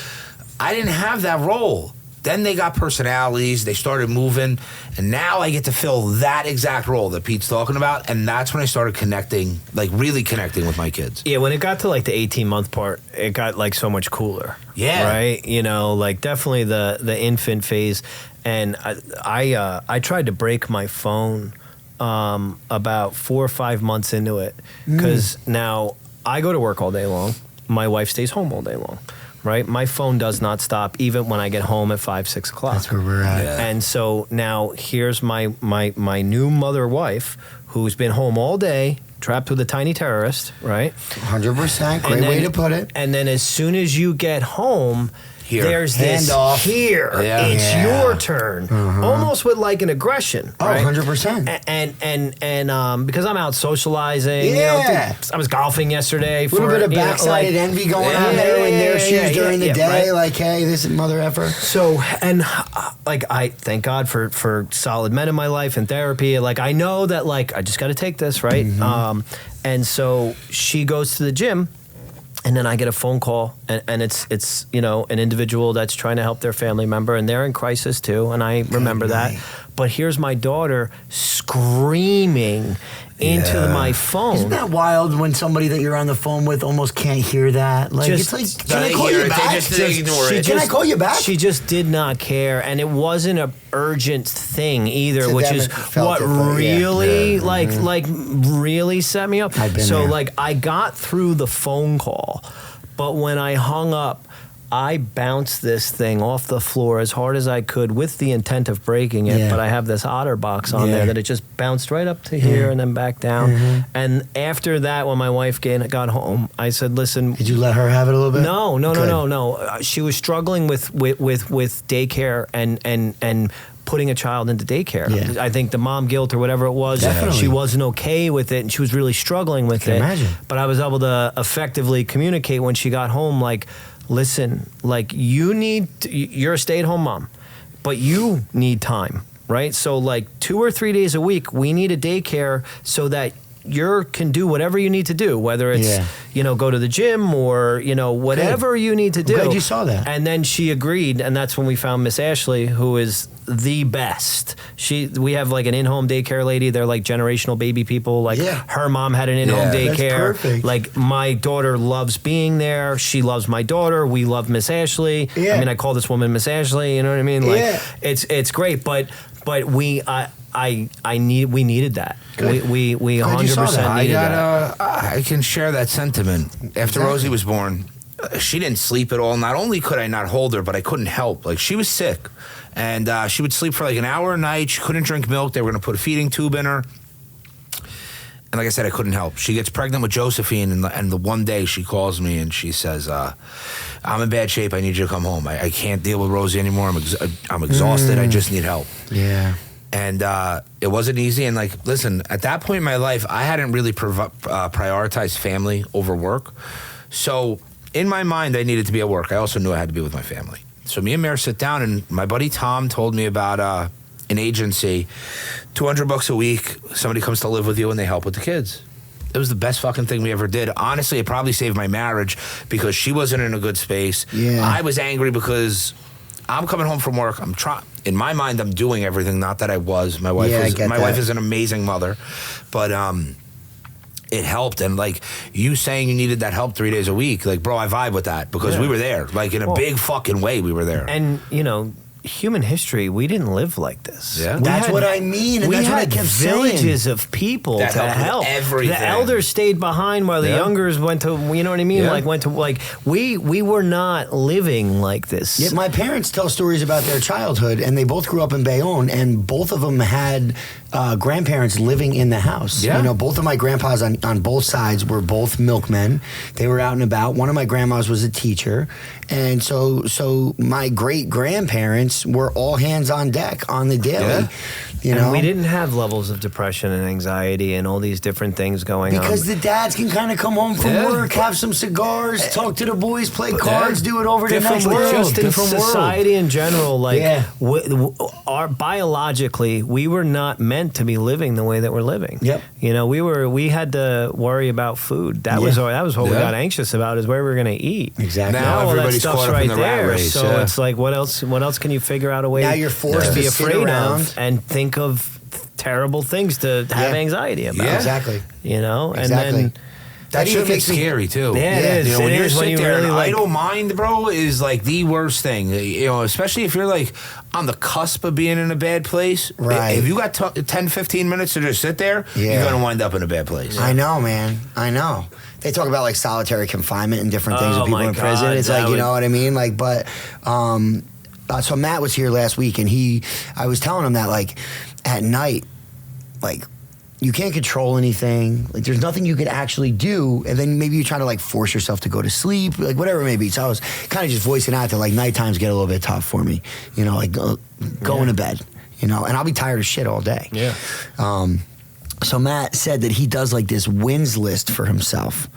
I didn't have that role. Then they got personalities, they started moving, and now I get to fill that exact role that Pete's talking about, and that's when I started connecting, like really connecting with my kids. Yeah, when it got to like the 18-month part, it got like so much cooler. Yeah. Right? You know, like definitely the infant phase. And I tried to break my phone about 4 or 5 months into it because now I go to work all day long. My wife stays home all day long. Right, my phone does not stop even when I get home at 5, 6 o'clock. That's where we're at. Yeah. And so now here's my new mother wife who's been home all day, trapped with a tiny terrorist. Right, 100%. Great way to put it. And then as soon as you get home, there's this handoff. here. It's your turn, almost with like an aggression. Oh, right? 100%. And because I'm out socializing, you know, I was golfing yesterday. A little bit of backsided envy going on there when their shoes during the day. right. Like, hey, this is mother effer. So, and like, I thank God for solid men in my life and therapy. Like, I know that like I just got to take this, right? And so she goes to the gym. And then I get a phone call, and it's you know, an individual that's trying to help their family member, and they're in crisis too, and I remember that. But here's my daughter screaming into my phone. Isn't that wild when somebody that you're on the phone with almost can't hear that? Like, Just- it's like, can I call you back? Can I call you back? She just did not care, and it wasn't an urgent thing either, To which them, is it felt what it, but really like really set me up. I've been So there. like I got through the phone call, but when I hung up, I bounced this thing off the floor as hard as I could with the intent of breaking it, but I have this otter box on there that it just bounced right up to here and then back down. And after that, when my wife got home, I said, listen. Did you let her have it a little bit? No. She was struggling with daycare and putting a child into daycare. Yeah. I think the mom guilt or whatever it was, Definitely. she wasn't okay with it and she was really struggling with it. Imagine. But I was able to effectively communicate when she got home, like, listen, like you're a stay-at-home mom, but you need time, right? So like 2 or 3 days a week, we need a daycare so that you can do whatever you need to do, whether it's, you know, go to the gym or, you know, whatever you need to do. I'm glad you saw that. And then she agreed, and that's when we found Miss Ashley, who is the best. We have like an in-home daycare lady. They're like generational baby people. Like her mom had an in-home daycare. That's perfect. Like my daughter loves being there. She loves my daughter. We love Miss Ashley. Yeah. I mean, I call this woman Miss Ashley. You know what I mean? Like it's great. But we needed that. We 100% needed that. I can share that sentiment. After Rosie was born, she didn't sleep at all. Not only could I not hold her, but I couldn't help. Like, she was sick. And she would sleep for like an hour a night. She couldn't drink milk. They were going to put a feeding tube in her. And like I said, I couldn't help. She gets pregnant with Josephine, and the one day she calls me and she says, I'm in bad shape. I need you to come home. I can't deal with Rosie anymore. I'm exhausted. I just need help. Yeah. And it wasn't easy. And like, listen, at that point in my life, I hadn't really prioritized family over work. So in my mind, I needed to be at work. I also knew I had to be with my family. So me and Mary sit down, and my buddy Tom told me about an agency, $200 a week. Somebody comes to live with you and they help with the kids. It was the best fucking thing we ever did. Honestly, it probably saved my marriage because she wasn't in a good space. Yeah. I was angry because I'm coming home from work. I'm trying. In my mind, I'm doing everything. Not that I was. My wife wife is an amazing mother, but it helped. And like you saying you needed that help 3 days a week, like, bro, I vibe with that because we were there. Like in a big fucking way, we were there. And you know, human history, we didn't live like this. Yeah. That's what I mean, and we that's what I had kept saying. villages of people That to helped with help. everything. The elders stayed behind while the youngers went to, you know what I mean? Yeah. We were not living like this. Yeah, my parents tell stories about their childhood, and they both grew up in Bayonne, and both of them had grandparents living in the house. Yeah. You know, both of my grandpas on both sides were both milkmen. They were out and about. One of my grandmas was a teacher, and so my great grandparents were all hands on deck on the daily. Yeah. You And know, we didn't have levels of depression and anxiety and all these different things going on. because the dads can kind of come home from work, have some cigars, talk to the boys, play cards, do it over the different next world, world. just in Different world. society in general, like Yeah. our biologically, we were not meant to be living the way that we're living. Yep. You know, we had to worry about food. That was what we got anxious about, is where we're going to eat. Exactly. Now all that everybody's stuff's caught up right in the rat there. race, So yeah. it's like, what else can you figure out a way Now you're forced to be to sit afraid around. of and think of terrible things to have anxiety about? Yeah. Exactly. You know, Exactly. and then That shit makes makes me scary too. Yeah, it is. You know, when It you're is when sitting you there, really, an like- idle mind, bro, is like the worst thing. You know, especially if you're like on the cusp of being in a bad place. Right. If you got 10, 15 minutes to just sit there, you're gonna wind up in a bad place. I know, man. I know. They talk about like solitary confinement and different things Oh, with people my in prison. God, It's that like, you would- know what I mean? Like, but so Matt was here last week, and I was telling him that like at night, like, you can't control anything. Like, there's nothing you could actually do. And then maybe you try to like force yourself to go to sleep, like whatever it may be. So I was kind of just voicing out that like night times get a little bit tough for me, you know, like going to bed, you know, and I'll be tired of shit all day. Yeah. So Matt said that he does like this wins list for himself.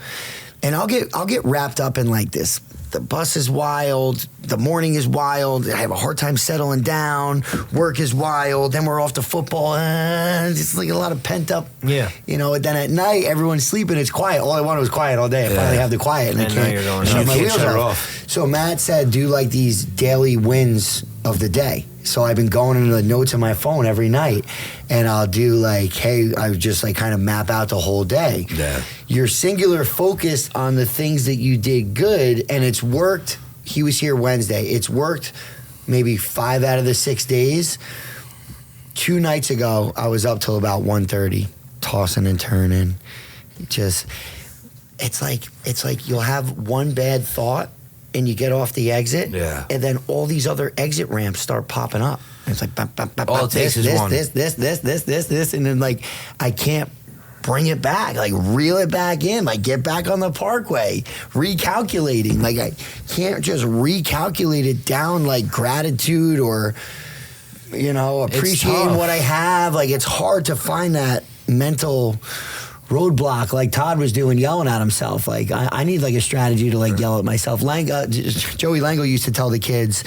And I'll get wrapped up in like this. The bus is wild. The morning is wild. I have a hard time settling down. Work is wild. Then we're off to football. It's like a lot of pent up. Yeah. You know, and then at night, everyone's sleeping. It's quiet. All I wanted was quiet all day. I finally have the quiet. And I And now can't you're going shut nuts. my You wheels can't shut it off. off. So Matt said, do like these daily wins of the day. So I've been going into the notes on my phone every night, and I'll do like, hey, I just like kind of map out the whole day. Yeah. You're singular focused on the things that you did good, and it's worked. He was here Wednesday. It's worked maybe 5 out of the 6 days. 2 nights ago, I was up till about 1:30, tossing and turning. It's like you'll have one bad thought, and you get off the exit, and then all these other exit ramps start popping up. And it's like, bop, bop, bop, All bop, it takes is one. this, and then like I can't bring it back, like reel it back in, like get back on the parkway, recalculating. Like I can't just recalculate it down like gratitude or, you know, appreciating tough. what I have. Like it's hard to find that mental roadblock like Todd was doing, yelling at himself. Like I need like a strategy to like yell at myself. Joey Lango used to tell the kids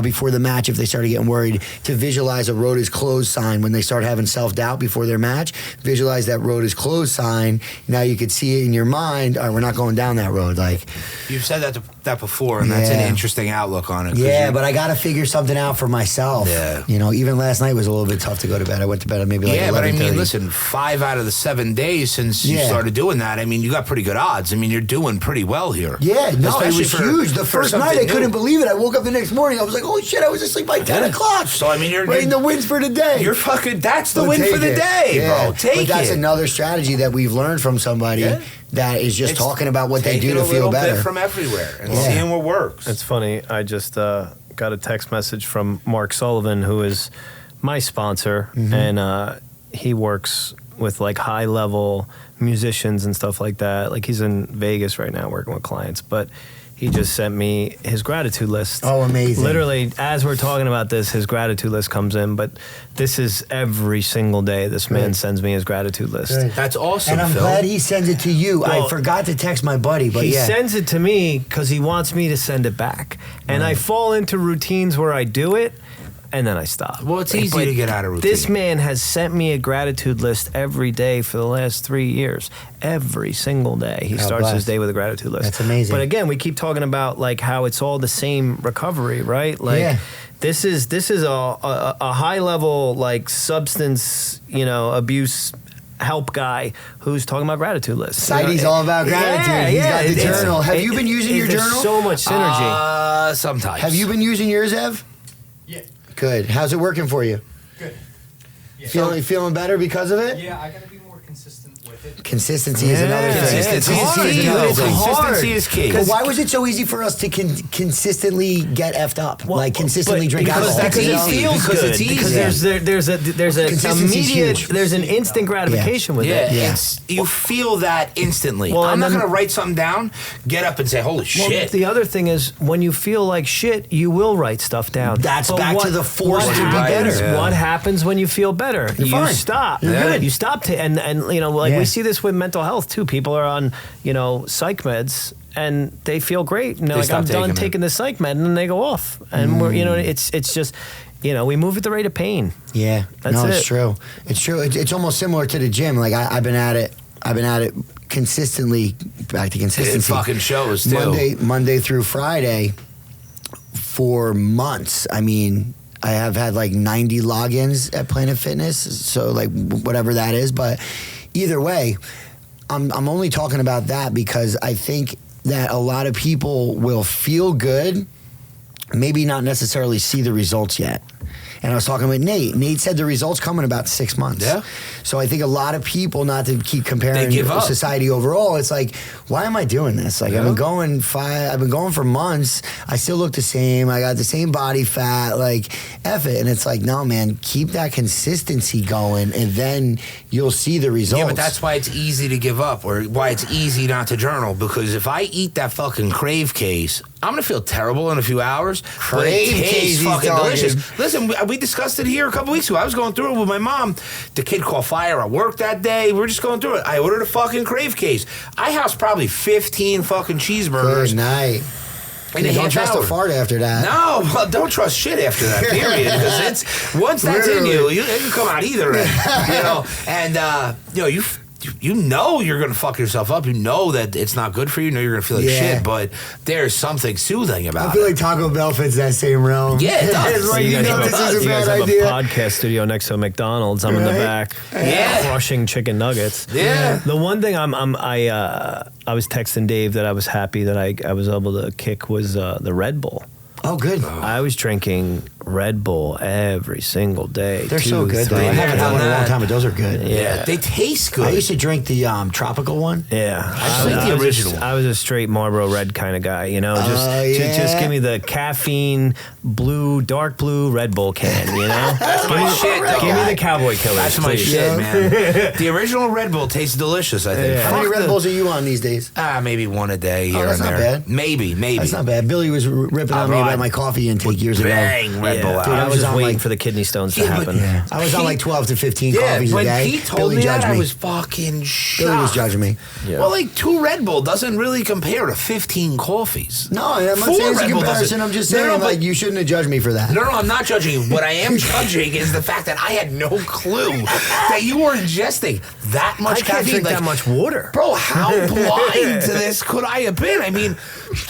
before the match, if they started getting worried, to visualize a road is closed sign when they start having self-doubt before their match. Visualize that road is closed sign. Now you could see it in your mind. All right, we're not going down that road. Like You've said that before, and that's an Yeah. interesting outlook on it. 'cause yeah, you- but I got to figure something out for myself. Yeah. You know, even last night was a little bit tough to go to bed. I went to bed at maybe like 11:30. but I mean, listen, 5 out of the 7 days since you Yeah. started doing that, I mean, you got pretty good odds. I mean, you're doing pretty well here. Yeah, no, it Especially was for- huge. The for first night, I something couldn't new. believe it. I woke up the next morning. I was like, "Holy shit!" I was asleep by 10 Yeah. o'clock. So, I mean, you're writing the wins for the day. You're fucking. That's the Well, win for take the it. day, Yeah. bro. Take but that's it. another strategy that we've learned from somebody Yeah. that is just It's talking about what they do taking to a feel little better. bit from everywhere and Yeah. seeing what works. It's funny. I just got a text message from Mark Sullivan, who is my sponsor, and he works with like high level musicians and stuff like that. Like he's in Vegas right now working with clients, but he just sent me his gratitude list. Oh, amazing. Literally, as we're talking about this, his gratitude list comes in, but this is every single day this man Good. sends me his gratitude list. Good. That's awesome, And I'm Phil. glad he sends it to you. I Well, forgot to text my buddy, but He yeah. sends it to me because he wants me to send it back. And I fall into routines where I do it, and then I stop. Well, it's easy But to get out of routine. This man has sent me a gratitude list every day for the last 3 years. Every single day. He God starts bless. his day with a gratitude list. That's amazing. But again, we keep talking about like how it's all the same recovery, right? Like Yeah. this is a high level like substance, abuse help guy who's talking about gratitude lists. Sidey's all about gratitude. He's got the it's- journal. Have you been using your there's journal? so much synergy. Sometimes. Have you been using yours, Ev? Good. How's it working for you? Good. Yeah. Feeling better because of it? Yeah, I gotta be more consistent with it. Consistency is another thing. Consistency is key. But why was it so easy for us to consistently get effed up? Like consistently drink alcohol? Because it's easy. Because there's an instant gratification with it. Yeah. You feel that instantly. Well, I'm not going to write something down, get up and say, holy shit. The other thing is, when you feel like shit, you will write stuff down. That's back to the force to be better. What happens when you feel better? You're fine. Stop. You're good. You stop and we see this with mental health too. People are on, psych meds and they feel great. And they're like, I'm done taking the psych med, and then they go off. And we're, it's just, we move at the rate of pain. Yeah. That's it's true. It's true. It's almost similar to the gym. Like I've been at it consistently, back to consistency. It fucking shows too. Monday through Friday for months. I mean, I have had like 90 logins at Planet Fitness, so like whatever that is. But either way, I'm only talking about that because I think that a lot of people will feel good, maybe not necessarily see the results yet. And I was talking with Nate. Nate said the results come in about 6 months. Yeah. So I think a lot of people, not to keep comparing society overall, it's like, why am I doing this? Like I've been going for months. I still look the same. I got the same body fat. Like, F it. And it's like, no, man, keep that consistency going, and then you'll see the results. Yeah, but that's why it's easy to give up, or why it's easy not to journal. Because if I eat that fucking Crave case, I'm gonna feel terrible in a few hours. But it tastes fucking delicious. Listen, we discussed it here a couple weeks ago. I was going through it with my mom. The kid caught fire at work that day. We were just going through it. I ordered a fucking Crave case. I housed probably 15 fucking cheeserburgers. Good night. And don't trust a fart after that. No, well, don't trust shit after that, period. Because once that's in you, it can come out either end. And you know you're going to fuck yourself up. You know that it's not good for you. You know you're going to feel like shit, but there's something soothing about it. I feel like Taco Bell fits that same realm. Yeah, it does. Like, you this is a bad have idea. a podcast studio next to a McDonald's. I'm in the back, crushing chicken nuggets. Yeah. The one thing I was texting Dave that I was happy that I was able to kick was the Red Bull. Oh, good. I was drinking Red Bull every single day. They're so good, though. I haven't had one in a long time, but those are good. Yeah. They taste good. I used to drink the tropical one. Yeah. I like the original. I was a straight Marlboro Red kind of guy, Just give me the caffeine, dark blue Red Bull can, That's my shit, though. Give me the Cowboy Killers, That's my shit, man. The original Red Bull tastes delicious, I think. Yeah. How many Red Bulls are you on these days? Maybe one a day here that's and not there. Bad. Maybe. That's not bad. Billy was ripping on me about my coffee intake years ago. Bang, Red Bull out. Dude, I was just waiting for the kidney stones to happen. Yeah. I was on like 12 to 15 coffees a day. When Pete told me that, I was fucking shocked. Billy was judging me. Yeah. Well, like 2 Red Bull doesn't really compare to 15 coffees. No, I'm not saying it's a comparison. I'm just saying, you shouldn't have judged me for that. No, I'm not judging you. What I am judging is the fact that I had no clue that you were ingesting that much caffeine. I can't drink that much water. Bro, how blind to this could I have been? I mean,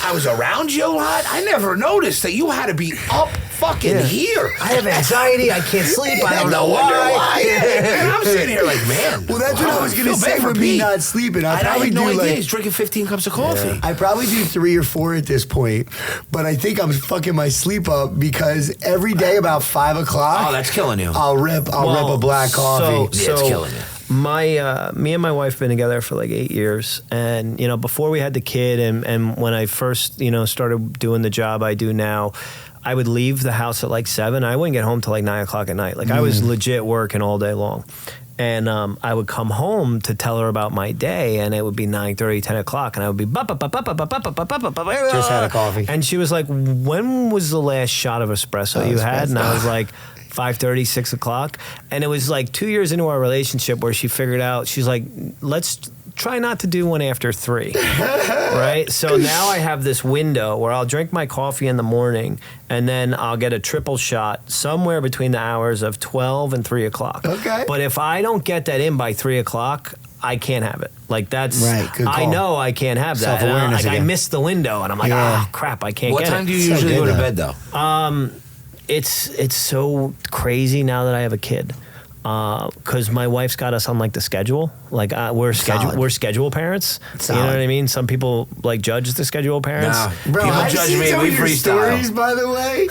I was around you a lot. I never noticed that you had to be up fucking here. I have anxiety. I can't sleep. I don't know why. And I'm sitting here like, man. Well, that's what I was going to say for me not sleeping. I had no idea he's drinking 15 cups of coffee. I probably do 3 or 4 at this point, but I think I'm fucking my sleep up because every day about 5 o'clock. Oh, that's killing you. I'll rip a black coffee. It's killing you. Me and my wife been together for like 8 years, and before we had the kid, and when I first started doing the job I do now, I would leave the house at like 7. I wouldn't get home till like 9 o'clock at night. Like I was legit working all day long. And I would come home to tell her about my day, and it would be 9:30, 10 o'clock, and I would be just had a coffee. And she was like, "When was the last shot of espresso you had?" And I was like, 5:30, 6 o'clock. And it was like 2 years into our relationship where she figured out, she's like, let's try not to do one after 3. Right? So now I have this window where I'll drink my coffee in the morning, and then I'll get a triple shot somewhere between the hours of 12 and 3 o'clock. Okay. But if I don't get that in by 3 o'clock, I can't have it. Like that's right. Good call. I know I can't have that. Self-awareness. I missed the window, and I'm like, crap, I can't get it. What time do you usually go to bed, though? It's so crazy now that I have a kid. because my wife's got us on like the schedule. Like we're schedule parents. Solid. You know what I mean? Some people like judge the schedule parents. No, Bro, people I've judge seen me. some We of your freestyle. stories, by the way,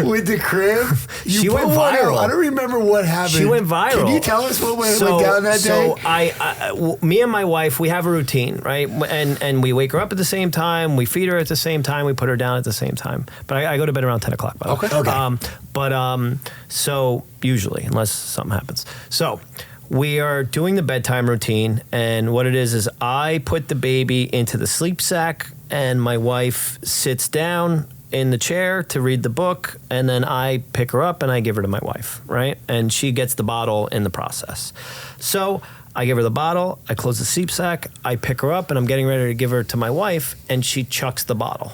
with the crib. She put went one viral. out. I don't remember what happened. She went viral. Can you tell us what went down that day? So me and my wife, we have a routine, right? And we wake her up at the same time. We feed her at the same time. We put her down at the same time. But I go to bed around 10 o'clock, by the way. Okay. So usually, unless something happens. So we are doing the bedtime routine. And what it is I put the baby into the sleep sack and my wife sits down in the chair to read the book, and then I pick her up and I give her to my wife, right? And she gets the bottle in the process. So I give her the bottle, I close the sleep sack, I pick her up, and I'm getting ready to give her to my wife, and she chucks the bottle.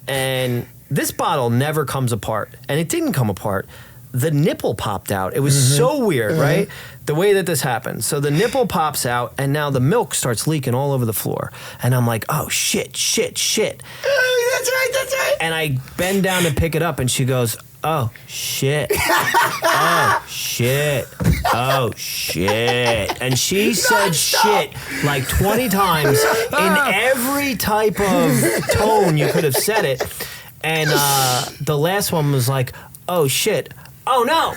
And this bottle never comes apart, and it didn't come apart. The nipple popped out. It was so weird, right? The way that this happened. So the nipple pops out, and now the milk starts leaking all over the floor. And I'm like, oh, shit. Oh, that's right. And I bend down to pick it up, and she goes, oh, shit. Oh, shit. Oh, shit. And she said shit like 20 times in every type of tone you could have said it. And the last one was like, oh, shit. Oh no!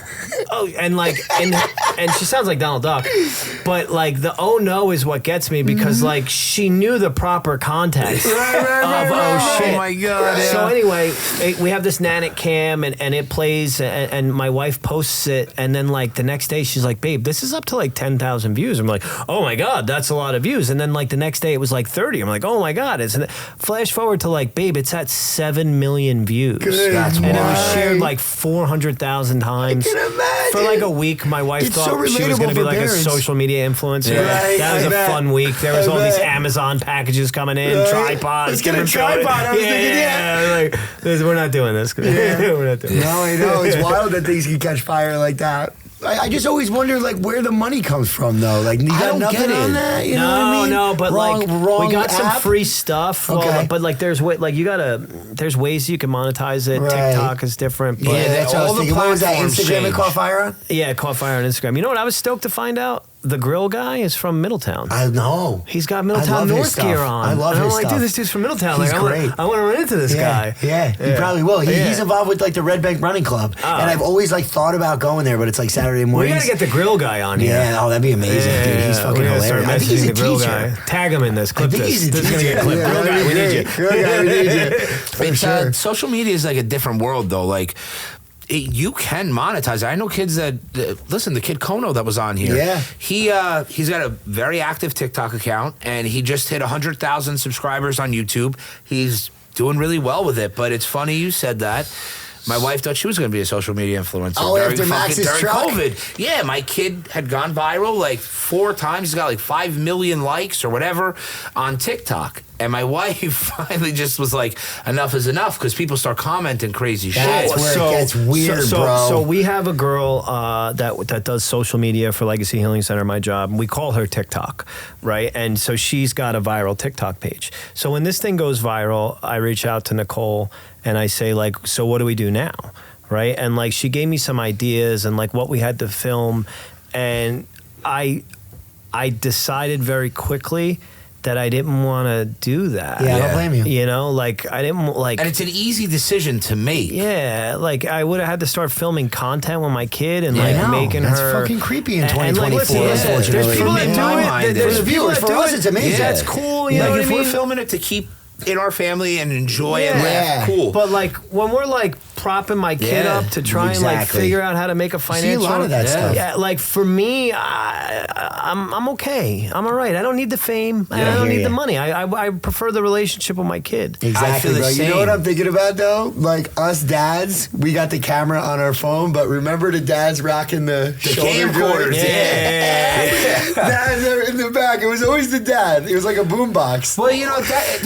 Oh, and she sounds like Donald Duck, but like the oh no is what gets me because like she knew the proper context of oh shit. Oh my god! Yeah. So anyway, we have this Nanic cam and it plays and my wife posts it and then like the next day she's like, babe, this is up to like 10,000 views. I'm like, oh my god, that's a lot of views. And then like the next day it was like 30. I'm like, oh my god, flash forward to like, babe, it's at 7 million views. That's and it was wild. shared like 400,000 times. I can imagine. For like a week, my wife It's thought so she was going to relatable be for like parents. a social media influencer. Right, That was I a bet. fun week. There was I all these bet. Amazon packages coming in, Right. tripods. Let's get a different tripod. I was thinking, like, we're not doing this. We're not doing this. No, I know. It's wild that things can catch fire like that. I just always wonder, like, where the money comes from, though. Like, you got don't nothing get it. on that? You know what I mean? No, but wrong we got some app? free stuff. Okay. Well, but like there's there's ways you can monetize it. Right. TikTok is different. But Yeah, that's what I all was the thinking. What was that, platforms Instagram it change. caught fire on? yeah, it caught fire on Instagram. You know what I was stoked to find out? The grill guy is from Middletown. I know. He's got I Middletown love his North stuff. gear on. I love and his I'm like, stuff. dude, this dude's from Middletown. He's like, great. I want to run into this guy. Yeah, he probably will. He's Yeah. involved with like the Red Bank Running Club, and I've always like thought about going there, but it's like Saturday We mornings. gotta get the grill guy on here. Yeah, oh, that'd be amazing, dude. He's fucking we gotta start hilarious. I think he's messaging a the grill teacher. guy. Tag him in this. Clip I think this. he's a This is gonna teacher. get clipped. Yeah, Grill guy, we need you. Grill guy, we need you. For It's, sure. social media is like a different world, though. Like, you can monetize it. I know kids that listen. The kid Kono that was on here. Yeah. He's got a very active TikTok account, and he just hit 100,000 subscribers on YouTube. He's doing really well with it. But it's funny you said that. My wife thought she was going to be a social media influencer. Oh, after Max's during truck? COVID. Yeah, my kid had gone viral like 4 times. He's got like 5 million likes or whatever on TikTok. And my wife finally just was like, enough is enough, because people start commenting crazy That's shit. where it gets weird, bro. So we have a girl that does social media for Legacy Healing Center, my job, and we call her TikTok, right? And so she's got a viral TikTok page. So when this thing goes viral, I reach out to Nicole and I say, like, so what do we do now, right? And like she gave me some ideas and like what we had to film, and I decided very quickly that I didn't want to do that. Yeah, I don't blame you. You know, like I didn't like. And it's an easy decision to make. Yeah, like I would have had to start filming content with my kid and I like know. making That's her. fucking creepy in and, like, 2024, listen, unfortunately. There's people that In do my it. mind, There's for the people viewers, that for do us, it. it's amazing. That's cool. You know Like, what if I mean? we're filming it to keep in our family and enjoy and Yeah. laugh, cool. But like when we're like propping my kid Yeah, up to try and like exactly. figure out how to make a See a financial. lot of that stuff. Yeah, like for me, I'm okay. I'm all right. I don't need the fame. Yeah, I I don't hear need the ya. money. I prefer the relationship with my kid. I Exactly, feel the bro. You know same. what I'm thinking about, though? Like, us dads, we got the camera on our phone, but remember the dads rocking the shoulder camcorders, joints? Yeah. Dads are in the back. It was always the dad. It was like a boombox. Well, you know,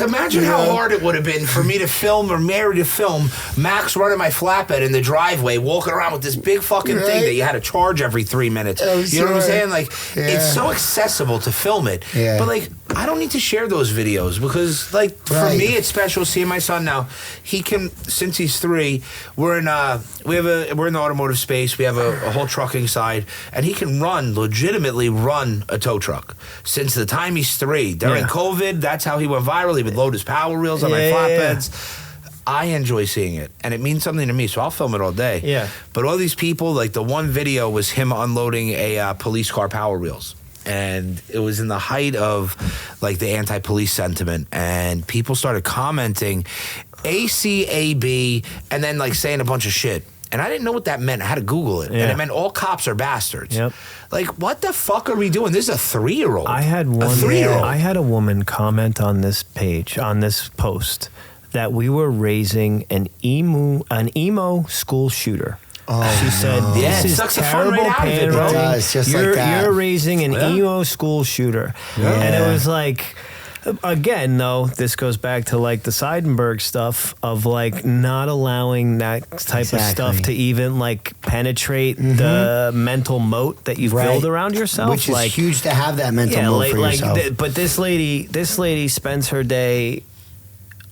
imagine how hard it would have been for me to film or Mary to film Max running my my flatbed in the driveway, walking around with this big fucking thing that you had to charge every 3 minutes. Oh, you know what I'm sure. saying? Like, it's so accessible to film it. Yeah. But like, I don't need to share those videos because, like, for me, it's special seeing my son now. He can, since he's 3, we're in the automotive space. We have a whole trucking side, and he can legitimately run a tow truck. Since the time he's 3, during COVID, that's how he went viral. He would load his Power Wheels on my flatbeds. I enjoy seeing it, and it means something to me, so I'll film it all day. Yeah. But all these people, like the one video was him unloading a police car Power Wheels. And it was in the height of like the anti-police sentiment, and people started commenting ACAB and then like saying a bunch of shit. And I didn't know what that meant. I had to Google it. And it meant all cops are bastards. Yep. Like, what the fuck are we doing? This is a 3-year-old. I had one. A 3-year-old. I had a woman comment on this page, on this post, that we were raising an emo school shooter. Oh, she said, Yeah, "This it is sucks the fun terrible right out of it, parenting. bro." It does, just like that. You're raising an emo school shooter," and it was like. Again, though, this goes back to like the Seidenberg stuff of like not allowing that type of stuff to even like penetrate the mental moat that you've built around yourself, which is like, huge to have that mental moat for yourself. but this lady spends her day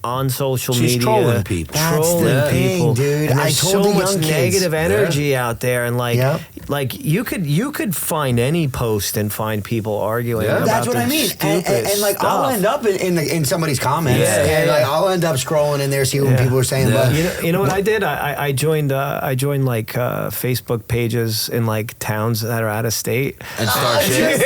on social She's media, trolling people. That's trolling the thing, people, dude. and I there's told so the much young kids. negative energy out there, and like, Yep. you could find any post and find people arguing. About That's what I mean, and like stuff. I'll end up in somebody's comments, and like I'll end up scrolling in there, see what people are saying. Yeah. But You know what I did? I joined like Facebook pages in like towns that are out of state. And start shit.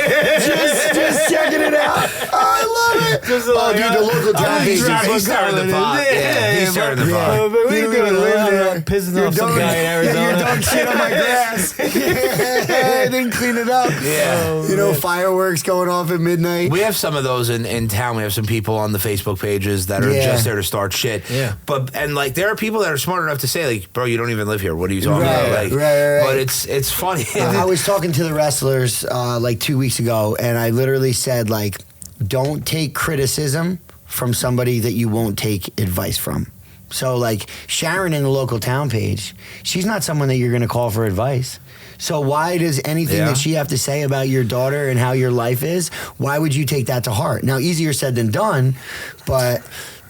just checking it out. Oh, I love it. Just Oh, like, dude, the local town He's pages. starting the pot. Yeah, he's starting the pot. But we You doing don't even live there. I'm pissing You're off some done. guy in Arizona. You're done shit on my grass. I didn't clean it up. Yeah. You know, fireworks going off at midnight. We have some of those in town. We have some people on the Facebook pages that are just there to start shit. Yeah. And like there are people that are smart enough to say like, bro, you don't even live here. What are you talking Right, about? Like, right. But it's funny. I was talking to the wrestlers like 2 weeks ago, and I literally said, like, don't take criticism from somebody that you won't take advice from. So, like, Sharon in the local town page, she's not someone that you're going to call for advice. So why does anything that she have to say about your daughter and how your life is, why would you take that to heart? Now, easier said than done, but...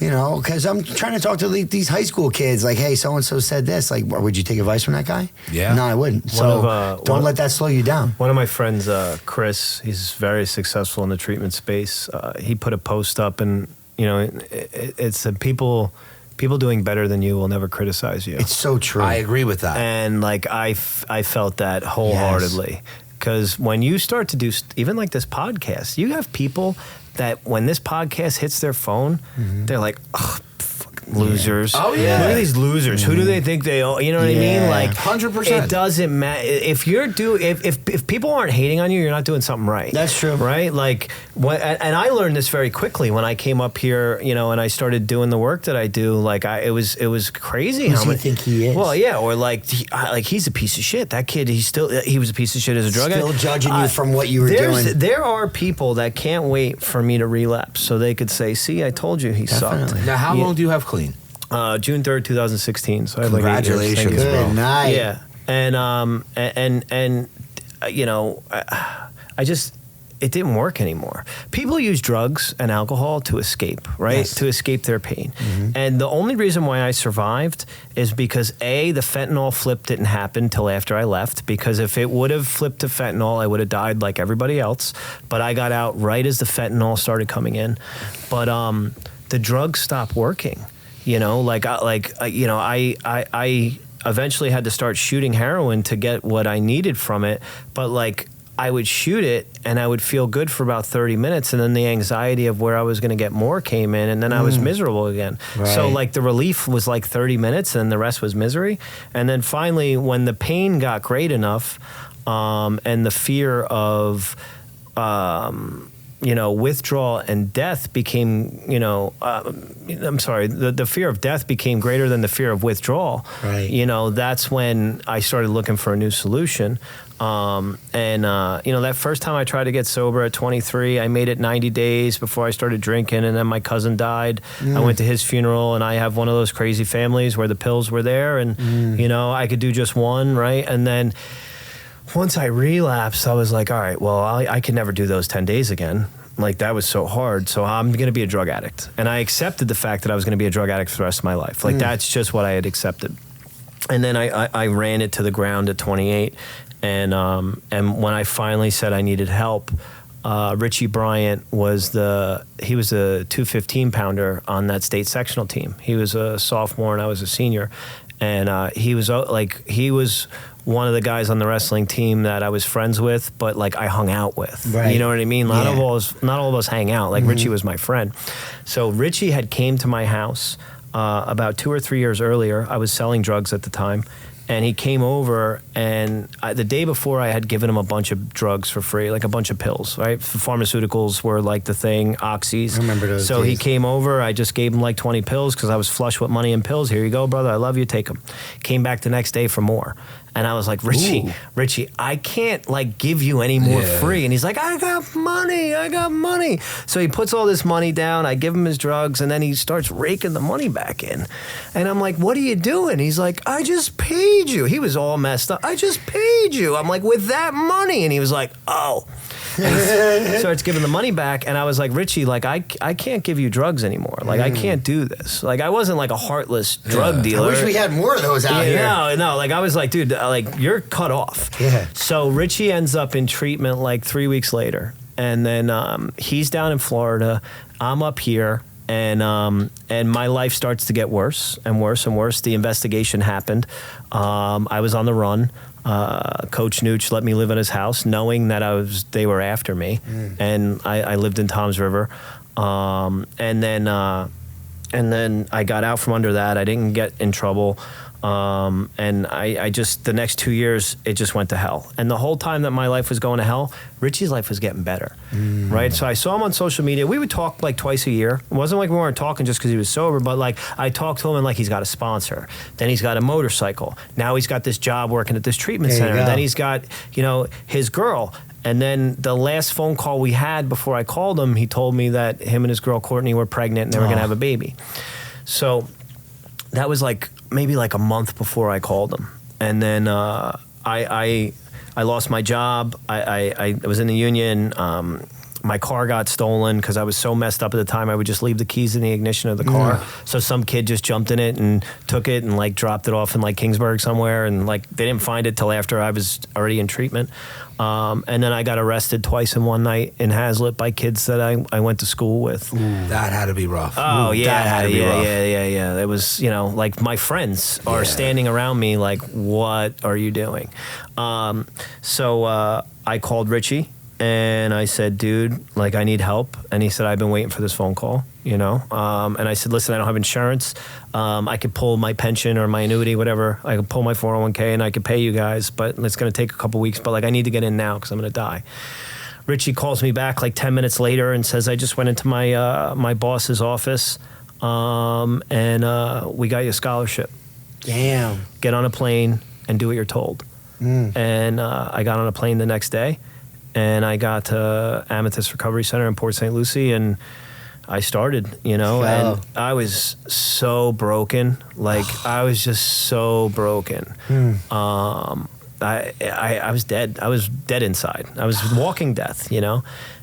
You know, because I'm trying to talk to these high school kids, like, hey, so-and-so said this. Like, would you take advice from that guy? Yeah. No, I wouldn't. So don't let that slow you down. One of my friends, Chris, he's very successful in the treatment space. He put a post up, and, you know, it's people doing better than you will never criticize you. It's so true. I agree with that. And, like, I felt that wholeheartedly. Because when you start to do, even like this podcast, you have people that when this podcast hits their phone, they're like, ugh, fucking losers. Oh, yeah. Look at these losers. Who do they think they are? You know what I mean? Like, 100%. It doesn't matter. If if people aren't hating on you, you're not doing something right. That's true. Right? Like, and I learned this very quickly when I came up here, you know, and I started doing the work that I do. Like, it was crazy. Who how does he many, think he is? Well, yeah, or like he's a piece of shit. That kid, he was a piece of shit as a drug addict. Still judging you from what you were doing. There are people that can't wait for me to relapse so they could say, see, I told you he Definitely. sucked. Now, how long do you have clean? June 3rd, 2016. So I have like 8 years. Congratulations, Thank you. Good bro. night. Yeah. And you know, I just, it didn't work anymore. People use drugs and alcohol to escape, right? Yes. To escape their pain. And the only reason why I survived is because the fentanyl flip didn't happen till after I left, because if it would have flipped to fentanyl, I would have died like everybody else. But I got out right as the fentanyl started coming in. But the drugs stopped working. You know, I eventually had to start shooting heroin to get what I needed from it. But like, I would shoot it and I would feel good for about 30 minutes, and then the anxiety of where I was going to get more came in, and then I was miserable again. So Right. like the relief was like 30 minutes and the rest was misery. And then finally, when the pain got great enough, and the fear of withdrawal and death became, the fear of death became greater than the fear of withdrawal. Right. That's when I started looking for a new solution. That first time I tried to get sober at 23, I made it 90 days before I started drinking, and then my cousin died. I went to his funeral, and I have one of those crazy families where the pills were there, and, I could do just one, right? And then once I relapsed, I was like, all right, well, I can never do those 10 days again. Like, that was so hard. So I'm going to be a drug addict. And I accepted the fact that I was going to be a drug addict for the rest of my life. Like, that's just what I had accepted. And then I ran it to the ground at 28. And when I finally said I needed help, Richie Bryant was a 215 pounder on that state sectional team. He was a sophomore and I was a senior. And he was one of the guys on the wrestling team that I was friends with, but like I hung out with. Right. You know what I mean? Not all of us hang out. Like Richie was my friend. So Richie had came to my house about 2 or 3 years earlier. I was selling drugs at the time. And he came over, and the day before I had given him a bunch of drugs for free, like a bunch of pills, right? Pharmaceuticals were like the thing, oxys. I remember those So days. he came over, I just gave him like 20 pills because I was flush with money and pills. Here you go, brother, I love you, take them. Came back the next day for more. And I was like, Richie, I can't like give you any more free. And he's like, I got money. So he puts all this money down. I give him his drugs, and then he starts raking the money back in. And I'm like, what are you doing? He's like, I just paid you. He was all messed up. I just paid you. I'm like, with that money. And he was like, oh. And he starts giving the money back, and I was like, Richie, like I can't give you drugs anymore. Like I can't do this. Like I wasn't like a heartless drug dealer. I wish we had more of those out here. No. Like I was like, dude, like you're cut off. Yeah. So Richie ends up in treatment like 3 weeks later, and then he's down in Florida. I'm up here. And my life starts to get worse and worse and worse. The investigation happened. I was on the run. Coach Nooch let me live in his house, knowing that they were after me, and I lived in Toms River. And then I got out from under that. I didn't get in trouble. And I just, the next 2 years, it just went to hell. And the whole time that my life was going to hell, Richie's life was getting better, right? So I saw him on social media. We would talk like twice a year. It wasn't like we weren't talking just because he was sober, but like I talked to him and like he's got a sponsor. Then he's got a motorcycle. Now he's got this job working at this treatment center. Then he's got, his girl. And then the last phone call we had before I called him, he told me that him and his girl Courtney were pregnant and they were going to have a baby. So that was like maybe like a month before I called him. And then I lost my job. I was in the union. My car got stolen because I was so messed up at the time. I would just leave the keys in the ignition of the car. So some kid just jumped in it and took it and like dropped it off in like Kingsburg somewhere, and like they didn't find it till after I was already in treatment. And then I got arrested twice in one night in Hazlitt by kids that I went to school with. That had to be rough. Oh, yeah, That had to be rough. yeah. It was, like my friends are standing around me like, what are you doing? So I called Richie and I said, dude, like I need help. And he said, I've been waiting for this phone call, And I said, listen, I don't have insurance. I could pull my pension or my annuity, whatever. I could pull my 401k and I could pay you guys, but it's going to take a couple weeks. But like I need to get in now because I'm going to die. Richie calls me back like 10 minutes later and says, I just went into my boss's office and we got you a scholarship. Damn. Get on a plane and do what you're told. And I got on a plane the next day and I got to Amethyst Recovery Center in Port St. Lucie and I started, and I was so broken. Like I was just so broken. I was dead. I was dead inside. I was walking death,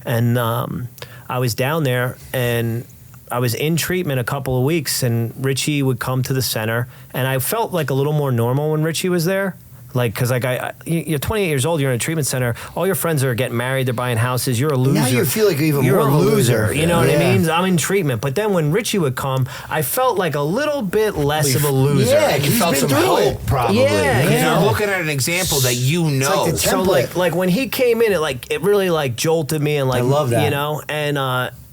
and I was down there and I was in treatment a couple of weeks and Richie would come to the center and I felt like a little more normal when Richie was there. Like, because like you're 28 years old, you're in a treatment center, all your friends are getting married, they're buying houses, you're a loser. Now you feel like you're more a loser. You know what I mean? I'm in treatment. But then when Richie would come, I felt like a little bit less of a loser. Yeah, You felt some hope, probably. Yeah, Because yeah. you're looking at an example that you know. like the So like when he came in, it really like jolted me and like, I love that.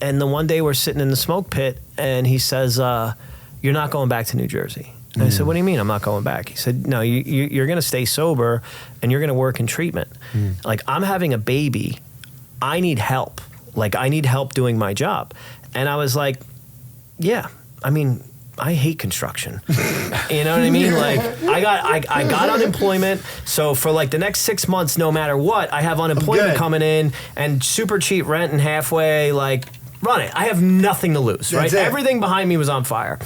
And the one day we're sitting in the smoke pit and he says, you're not going back to New Jersey. And I said, what do you mean I'm not going back? He said, no, you're going to stay sober and you're going to work in treatment. Like, I'm having a baby. I need help. Like, I need help doing my job. And I was like, yeah, I mean, I hate construction. You know what I mean? Like, I got unemployment. So for like the next 6 months, no matter what, I have unemployment coming in and super cheap rent and halfway, like, run it. I have nothing to lose, right? Everything behind me was on fire.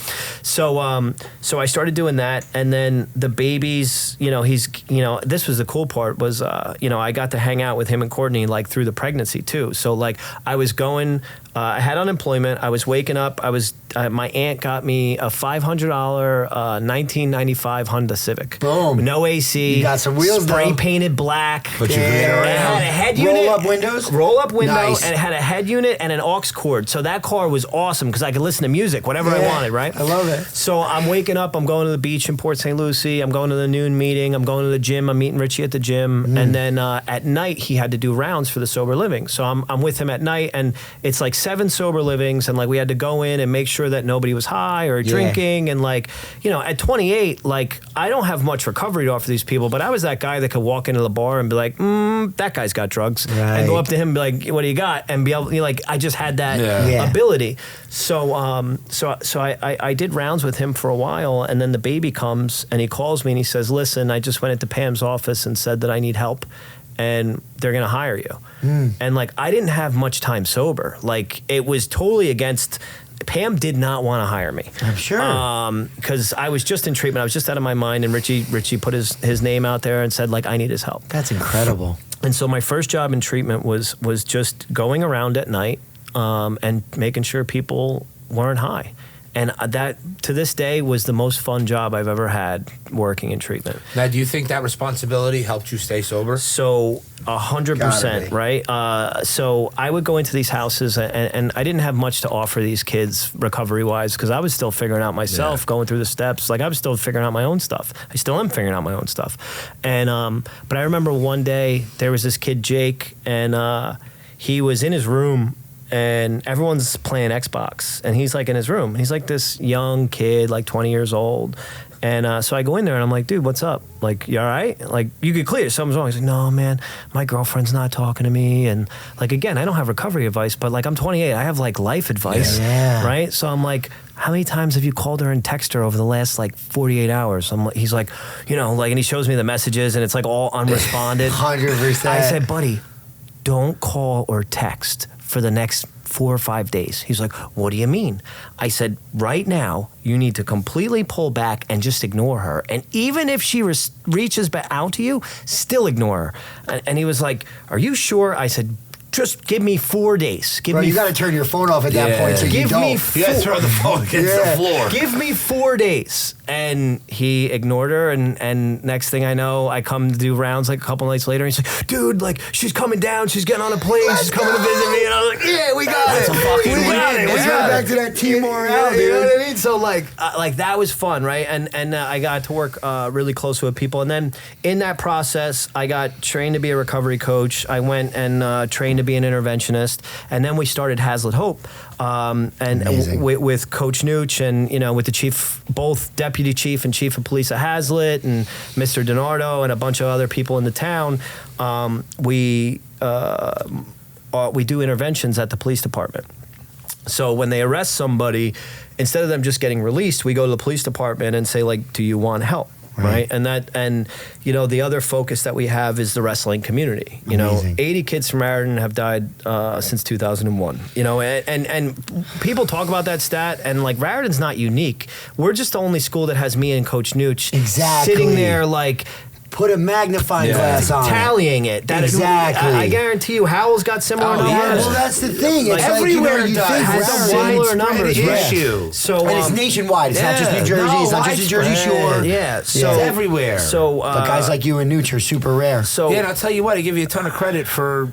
So so I started doing that, and then the babies, this was the cool part was, I got to hang out with him and Courtney like through the pregnancy too. So like I was going, I had unemployment. I was waking up. My aunt got me a $500 1995 Honda Civic. Boom. No AC. You got some wheels, spray painted black. But you It had a head unit. Roll up windows. Roll up window, Nice. and it had a head unit and an aux cord. So that car was awesome because I could listen to music, whatever I wanted, right? I love it. So I'm waking up, I'm going to the beach in Port St. Lucie, I'm going to the noon meeting, I'm going to the gym, I'm meeting Richie at the gym, and then at night he had to do rounds for the sober living. So I'm with him at night, and it's like 7 sober livings, and like we had to go in and make sure that nobody was high or drinking, and like, at 28, like I don't have much recovery to offer these people, but I was that guy that could walk into the bar and be like, that guy's got drugs, and go up to him and be like, what do you got? And be able, like, I just had that ability. So I did rounds with him for a while, and then the baby comes and he calls me and he says, listen, I just went into Pam's office and said that I need help and they're going to hire you. And like, I didn't have much time sober. Like, it was totally against. Pam did not want to hire me. I'm sure. Because I was just in treatment. I was just out of my mind, and Richie put his name out there and said, like, I need his help. That's incredible. And so my first job in treatment was just going around at night and making sure people weren't high. And that, to this day, was the most fun job I've ever had working in treatment. Now, do you think that responsibility helped you stay sober? So 100%, right? So I would go into these houses, and I didn't have much to offer these kids recovery-wise because I was still figuring out myself, going through the steps. Like, I was still figuring out my own stuff. I still am figuring out my own stuff. And but I remember one day there was this kid, Jake, and he was in his room, and everyone's playing Xbox, and he's like in his room. He's like this young kid, like 20 years old. And so I go in there and I'm like, dude, what's up? Like, you all right? Like, you get clear, something's wrong. He's like, no, man, my girlfriend's not talking to me. And like, again, I don't have recovery advice, but like, I'm 28. I have like life advice, right? So I'm like, how many times have you called her and texted her over the last like 48 hours? He's like, like, and he shows me the messages and it's like all unresponded. 100%. I said, buddy, don't call or text for the next 4 or 5 days. He's like, what do you mean? I said, right now, you need to completely pull back and just ignore her. And even if she reaches back out to you, still ignore her. And he was like, are you sure? I said, just give me 4 days. Bro, you got to turn your phone off at that point so you give don't. me You got to throw the phone against the floor. Give me 4 days. And he ignored her, and next thing I know, I come to do rounds like a couple nights later, and he's like, dude, like, she's coming down, she's getting on a plane, she's coming to visit me, and I was like, yeah, we got it. That's a fucking We got win. it. Let's We go got back it. to that team morale, You know dude. what I mean? So like that was fun, right? And I got to work really close with people, and then in that process, I got trained to be a recovery coach. I went and trained to be an interventionist, and then we started Hazlitt Hope, and with Coach Nooch, and with the chief, both deputy chief and chief of police at Hazlitt, and Mr. DiNardo, and a bunch of other people in the town. We do interventions at the police department. So when they arrest somebody, instead of them just getting released, we go to the police department and say, like, do you want help? Right. And the other focus that we have is the wrestling community. Amazing. 80 kids from Raritan have died since 2001. And people talk about that stat, and like, Raritan's not unique. We're just the only school that has me and Coach Nooch sitting there like, put a magnifying glass on tallying it. That exactly. I guarantee you, Howell's got similar numbers. Yeah, well, that's the thing. It's like, everywhere you think has Raritan, similar numbers, right? Issue. So, and it's nationwide. It's not just New Jersey. It's not just the Jersey Shore. Yeah, so it's everywhere. So, but guys like you and Nooch are super rare. So, and I'll tell you what, I give you a ton of credit for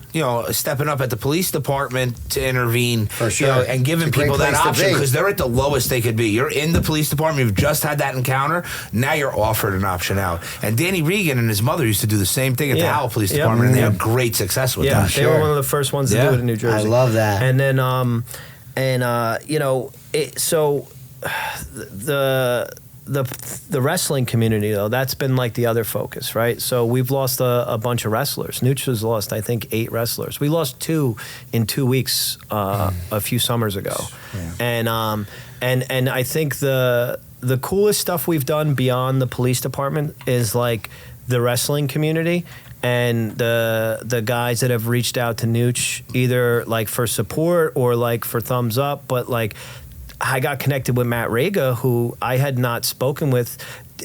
stepping up at the police department to intervene, for sure, and giving people that option, because they're at the lowest they could be. You're in the police department. You've just had that encounter. Now you're offered an option out. And Danny Regan and his mother used to do the same thing at the Howell Police Department, and they had great success with that. They were one of the first ones to do it in New Jersey. I love that. And then, the wrestling community, though, that's been like the other focus, right? So we've lost a bunch of wrestlers. Nooch has lost, I think, 8 wrestlers. We lost 2 in 2 weeks a few summers ago. Yeah. And I think the coolest stuff we've done beyond the police department is like the wrestling community and the guys that have reached out to Nooch either like for support or like for thumbs up, but like I got connected with Matt Rega, who I had not spoken with.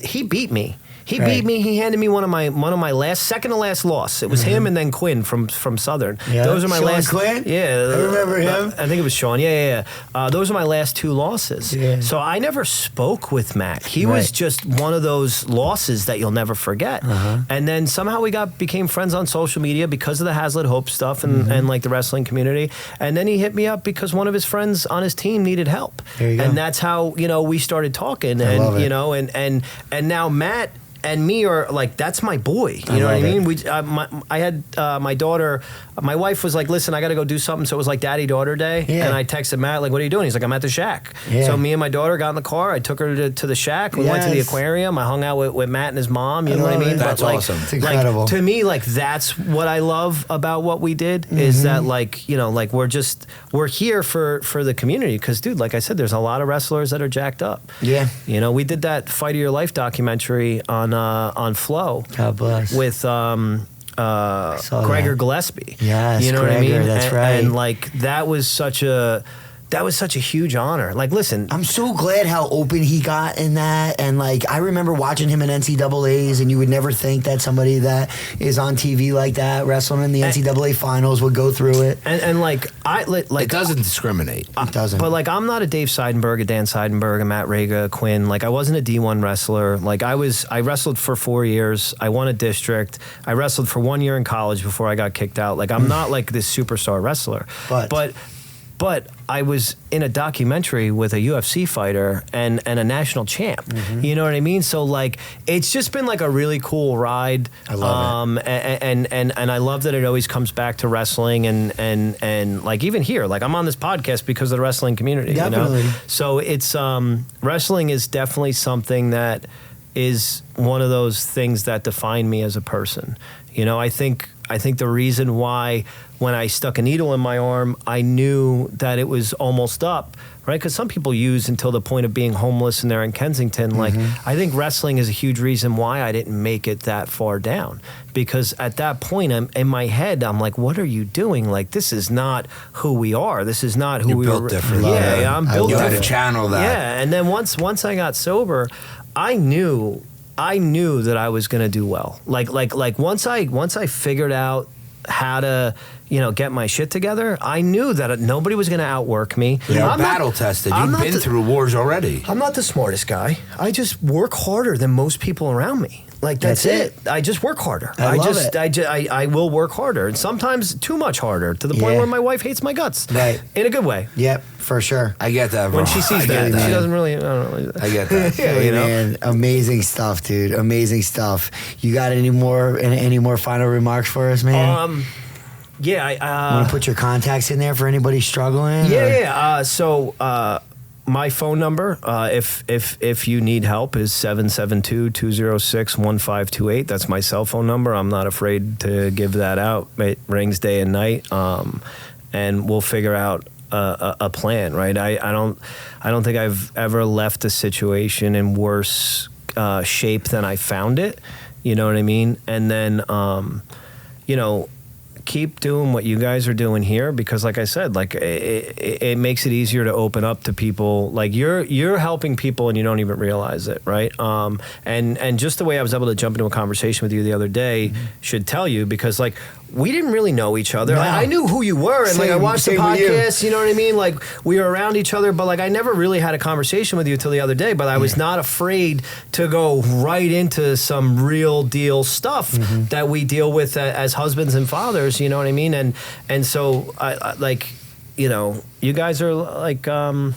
He beat me. He beat me. He handed me one of my last, second to last loss. It was him and then Quinn from Southern. Yeah. Those are my Sean last. Quinn? Yeah, I remember him. I think it was Sean. Yeah. Those are my last 2 losses. Yeah. So I never spoke with Matt. He was just one of those losses that you'll never forget. And then somehow we became friends on social media because of the Hazlitt Hope stuff and like the wrestling community. And then he hit me up because one of his friends on his team needed help. There you go. And that's how we started talking. I love And it. and now Matt and me are like, that's my boy. You know what I mean? I had my daughter. My wife was like, listen, I got to go do something. So it was like daddy-daughter day. Yeah. And I texted Matt, like, what are you doing? He's like, I'm at the shack. Yeah. So me and my daughter got in the car. I took her to the shack. We went to the Yes. aquarium. I hung out with Matt and his mom. You know what I love mean? it. That's like, awesome. It's incredible. Like, to me, like, that's what I love about what we did is that, like, like we're here for the community. Because, dude, like I said, there's a lot of wrestlers that are jacked up. Yeah. We did that Fight of Your Life documentary on Flow. God bless. With saw Gregor that. Gillespie. Yes, you know what I Gregor, mean? that's right. And like that was such a huge honor. Like, listen, I'm so glad how open he got in that. And like, I remember watching him in NCAAs, and you would never think that somebody that is on TV like that, wrestling in the NCAA finals, would go through it. and like it doesn't discriminate. It doesn't. But like, I'm not a Dave Seidenberg, a Dan Seidenberg, a Matt Rega, a Quinn. Like, I wasn't a D1 wrestler. Like, I wrestled for 4 years. I won a district. I wrestled for 1 year in college before I got kicked out. Like, I'm not like this superstar wrestler. But I was in a documentary with a UFC fighter and a national champ. You know what I mean? So like, it's just been like a really cool ride. I love it. And I love that it always comes back to wrestling and like even here, like I'm on this podcast because of the wrestling community. Definitely. So it's wrestling is definitely something that is one of those things that define me as a person. I think the reason why when I stuck a needle in my arm, I knew that it was almost up, right? Because some people use until the point of being homeless and they're in Kensington. Like, I think wrestling is a huge reason why I didn't make it that far down. Because at that point, in my head, I'm like, what are you doing? Like, this is not who we are. This is not who we built were. differently. Yeah, I'm built You had different. to channel that. Yeah, and then once I got sober, I knew that I was going to do well. Like once I figured out how to, get my shit together, I knew that nobody was going to outwork me. You're I'm not- battle tested. I'm You've not been the- through wars already. I'm not the smartest guy. I just work harder than most people around me. Like, that's it. I just work harder. I love it. I will work harder, and sometimes too much harder, to the point Yeah. where my wife hates my guts. Right. In a good way. Yep, for sure. I get that, bro. When she sees I that, get she doesn't really. I don't know. I get that. Yeah, Hey, man, amazing stuff, dude. Amazing stuff. You got any more final remarks for us, man? Yeah, Want to put your contacts in there for anybody struggling? Yeah. So my phone number, if you need help, is 772-206-1528. That's my cell phone number. I'm not afraid to give that out. It rings day and night, and we'll figure out a plan. Right? I don't think I've ever left a situation in worse shape than I found it. You know what I mean? And then keep doing what you guys are doing here, because like I said, like it makes it easier to open up to people. Like you're helping people and you don't even realize it, right? And just the way I was able to jump into a conversation with you the other day should tell you, because like we didn't really know each other. No. I knew who you were, and like I watched the same with you. podcast, you know what I mean? Like we were around each other, but like I never really had a conversation with you till the other day, but I was not afraid to go right into some real deal stuff that we deal with as husbands and fathers, you know what I mean? And so I like, you guys are like a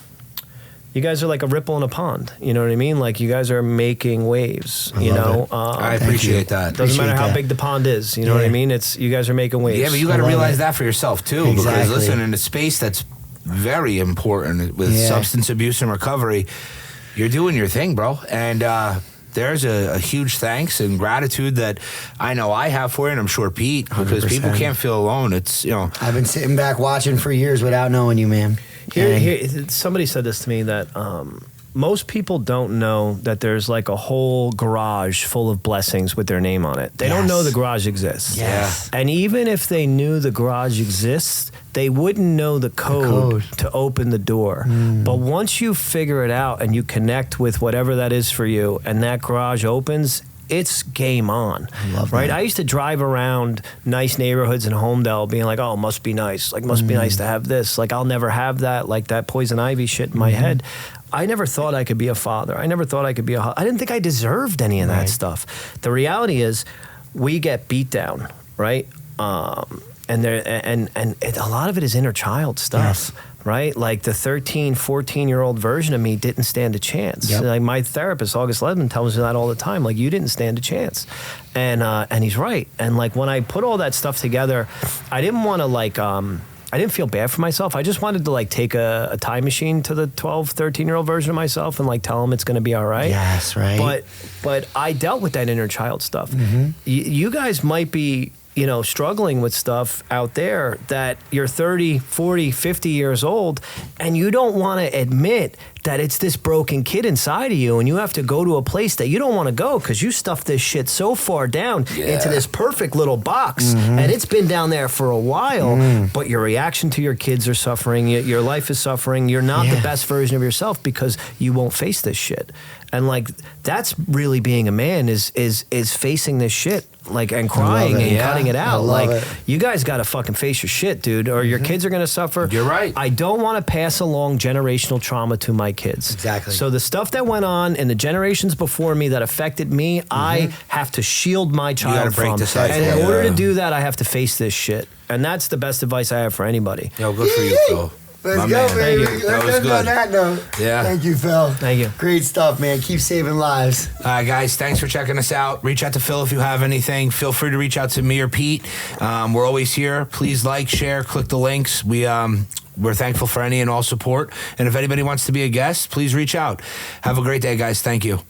ripple in a pond, you know what I mean? Like you guys are making waves, you know? I appreciate that. Doesn't matter how that. big the pond is, you know what I mean? It's you guys are making waves. Yeah, but you got to love realize it. that for yourself too. Exactly. Because listen, in a space that's very important with Yeah. substance abuse and recovery, You're doing your thing, bro. And there's a huge thanks and gratitude that I know I have for you, and I'm sure Pete, because 100%. people can't feel alone. It's, I've been sitting back watching for years without knowing you, man. Somebody said this to me that most people don't know that there's like a whole garage full of blessings with their name on it. They don't know the garage exists. Yes. And even if they knew the garage exists, they wouldn't know the code to open the door. But once you figure it out and you connect with whatever that is for you, and that garage opens, it's game on. I love right? that. I used to drive around nice neighborhoods in Homedale being like, oh, it must be nice. Like, must be nice to have this. Like, I'll never have that. Like that poison ivy shit in my head. I never thought I could be a father. I never thought I could be I didn't think I deserved any of that stuff. The reality is we get beat down, right? And a lot of it is inner child stuff. Right? Like the 13, 14-year-old version of me didn't stand a chance. Like my therapist, August Ledman, tells me that all the time. Like, you didn't stand a chance. And he's right. And like when I put all that stuff together, I didn't want to like, I didn't feel bad for myself. I just wanted to like take a time machine to the 12, 13-year-old version of myself and like tell him it's going to be all right. Yes, right. But I dealt with that inner child stuff. You guys might be, struggling with stuff out there that you're 30, 40, 50 years old, and you don't want to admit that it's this broken kid inside of you, and you have to go to a place that you don't want to go because you stuffed this shit so far down into this perfect little box, and it's been down there for a while, but your reaction to your kids are suffering, your life is suffering, you're not the best version of yourself because you won't face this shit. And like, that's really being a man is facing this shit, like, and crying and cutting it out. Like, you guys got to fucking face your shit, dude, or your kids are going to suffer. You're right. I don't want to pass along generational trauma to my kids. Exactly. So the stuff that went on in the generations before me that affected me, I have to shield my child break from. the cycle. And in order to do that, I have to face this shit. And that's the best advice I have for anybody. Yo, good for you, Phil. Let's My go, man. baby. Thank you. That was Let's good. on that note. Yeah. Thank you, Phil. Thank you. Great stuff, man. Keep saving lives. All right, guys, thanks for checking us out. Reach out to Phil if you have anything. Feel free to reach out to me or Pete. We're always here. Please like, share, click the links. We're thankful for any and all support. And if anybody wants to be a guest, please reach out. Have a great day, guys. Thank you.